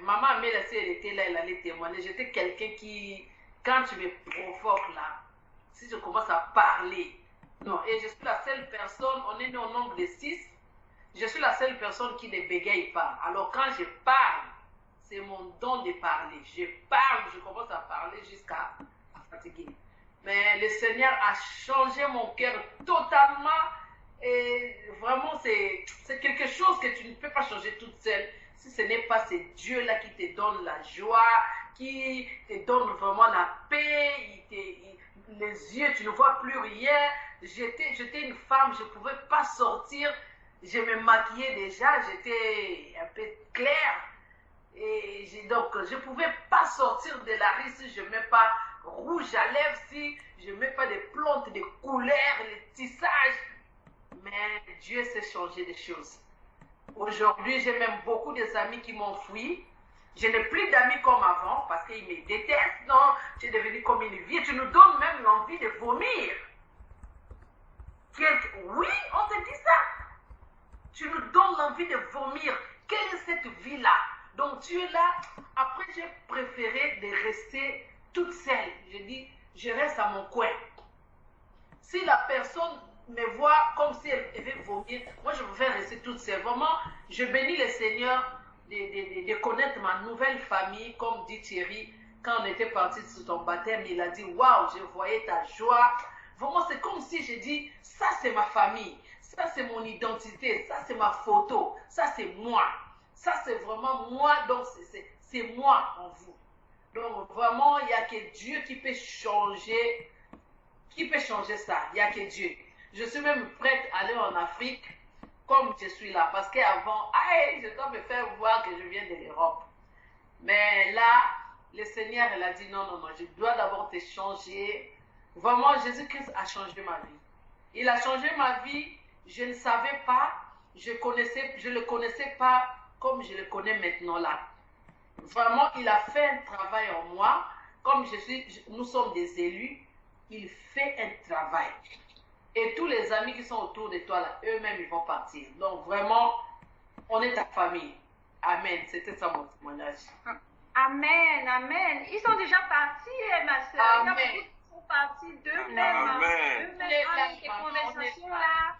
maman Amélacé, elle était là, elle allait témoigner. J'étais quelqu'un qui, quand tu me provoques là, si je commence à parler, non, et je suis la seule personne, on est né au nombre de 6, je suis la seule personne qui ne bégaye pas. Alors, quand je parle, c'est mon don de parler. Je parle, je commence à parler jusqu'à fatiguer. Mais le Seigneur a changé mon cœur totalement. Et vraiment, c'est quelque chose que tu ne peux pas changer toute seule. Si ce n'est pas ce Dieu-là qui te donne la joie, qui te donne vraiment la paix, les yeux, tu ne vois plus rien. J'étais une femme, je ne pouvais pas sortir. Je me maquillais déjà, j'étais un peu claire. Et donc, je ne pouvais pas sortir de la rue si je ne mets pas rouge à lèvres, si je ne mets pas des plantes, des couleurs, les tissages. Mais Dieu sait changer des choses. Aujourd'hui, j'ai même beaucoup d'amis qui m'ont fui. Je n'ai plus d'amis comme avant parce qu'ils me détestent. Non, tu es devenu comme une vie. Tu nous donnes même l'envie de vomir. Oui, on te dit ça. Tu nous donnes l'envie de vomir. Quelle est cette vie-là? Donc tu es là. Après, j'ai préféré de rester toute seule. Je dis, je reste à mon coin. Si la personne me voit comme si elle veut vomir, moi je vais rester toute seule. Vraiment, je bénis le Seigneur de connaître ma nouvelle famille, comme dit Thierry, quand on était parti sur ton baptême, il a dit, waouh, je voyais ta joie, Vraiment, c'est comme si j'ai dit, ça c'est ma famille, ça c'est mon identité, ça c'est ma photo, ça c'est moi. Ça c'est vraiment moi, donc c'est moi en vous. Donc vraiment, il n'y a que Dieu qui peut changer ça. Il n'y a que Dieu. Je suis même prête à aller en Afrique comme je suis là. Parce qu'avant, je dois me faire voir que je viens de l'Europe. Mais là, le Seigneur, il a dit non, non, non, je dois d'abord te changer. Vraiment, Jésus-Christ a changé ma vie. Il a changé ma vie. Je ne savais pas, je ne le connaissais pas comme je le connais maintenant là. Vraiment, il a fait un travail en moi. Comme nous sommes des élus, il fait un travail. Et tous les amis qui sont autour de toi là, eux-mêmes, ils vont partir. Donc vraiment, on est ta famille. Amen. C'était ça mon témoignage. Amen, amen. Ils sont déjà partis, ma soeur. Amen. Ils sont partis d'eux-mêmes. Amen. Eux-mêmes, avec des conversations là.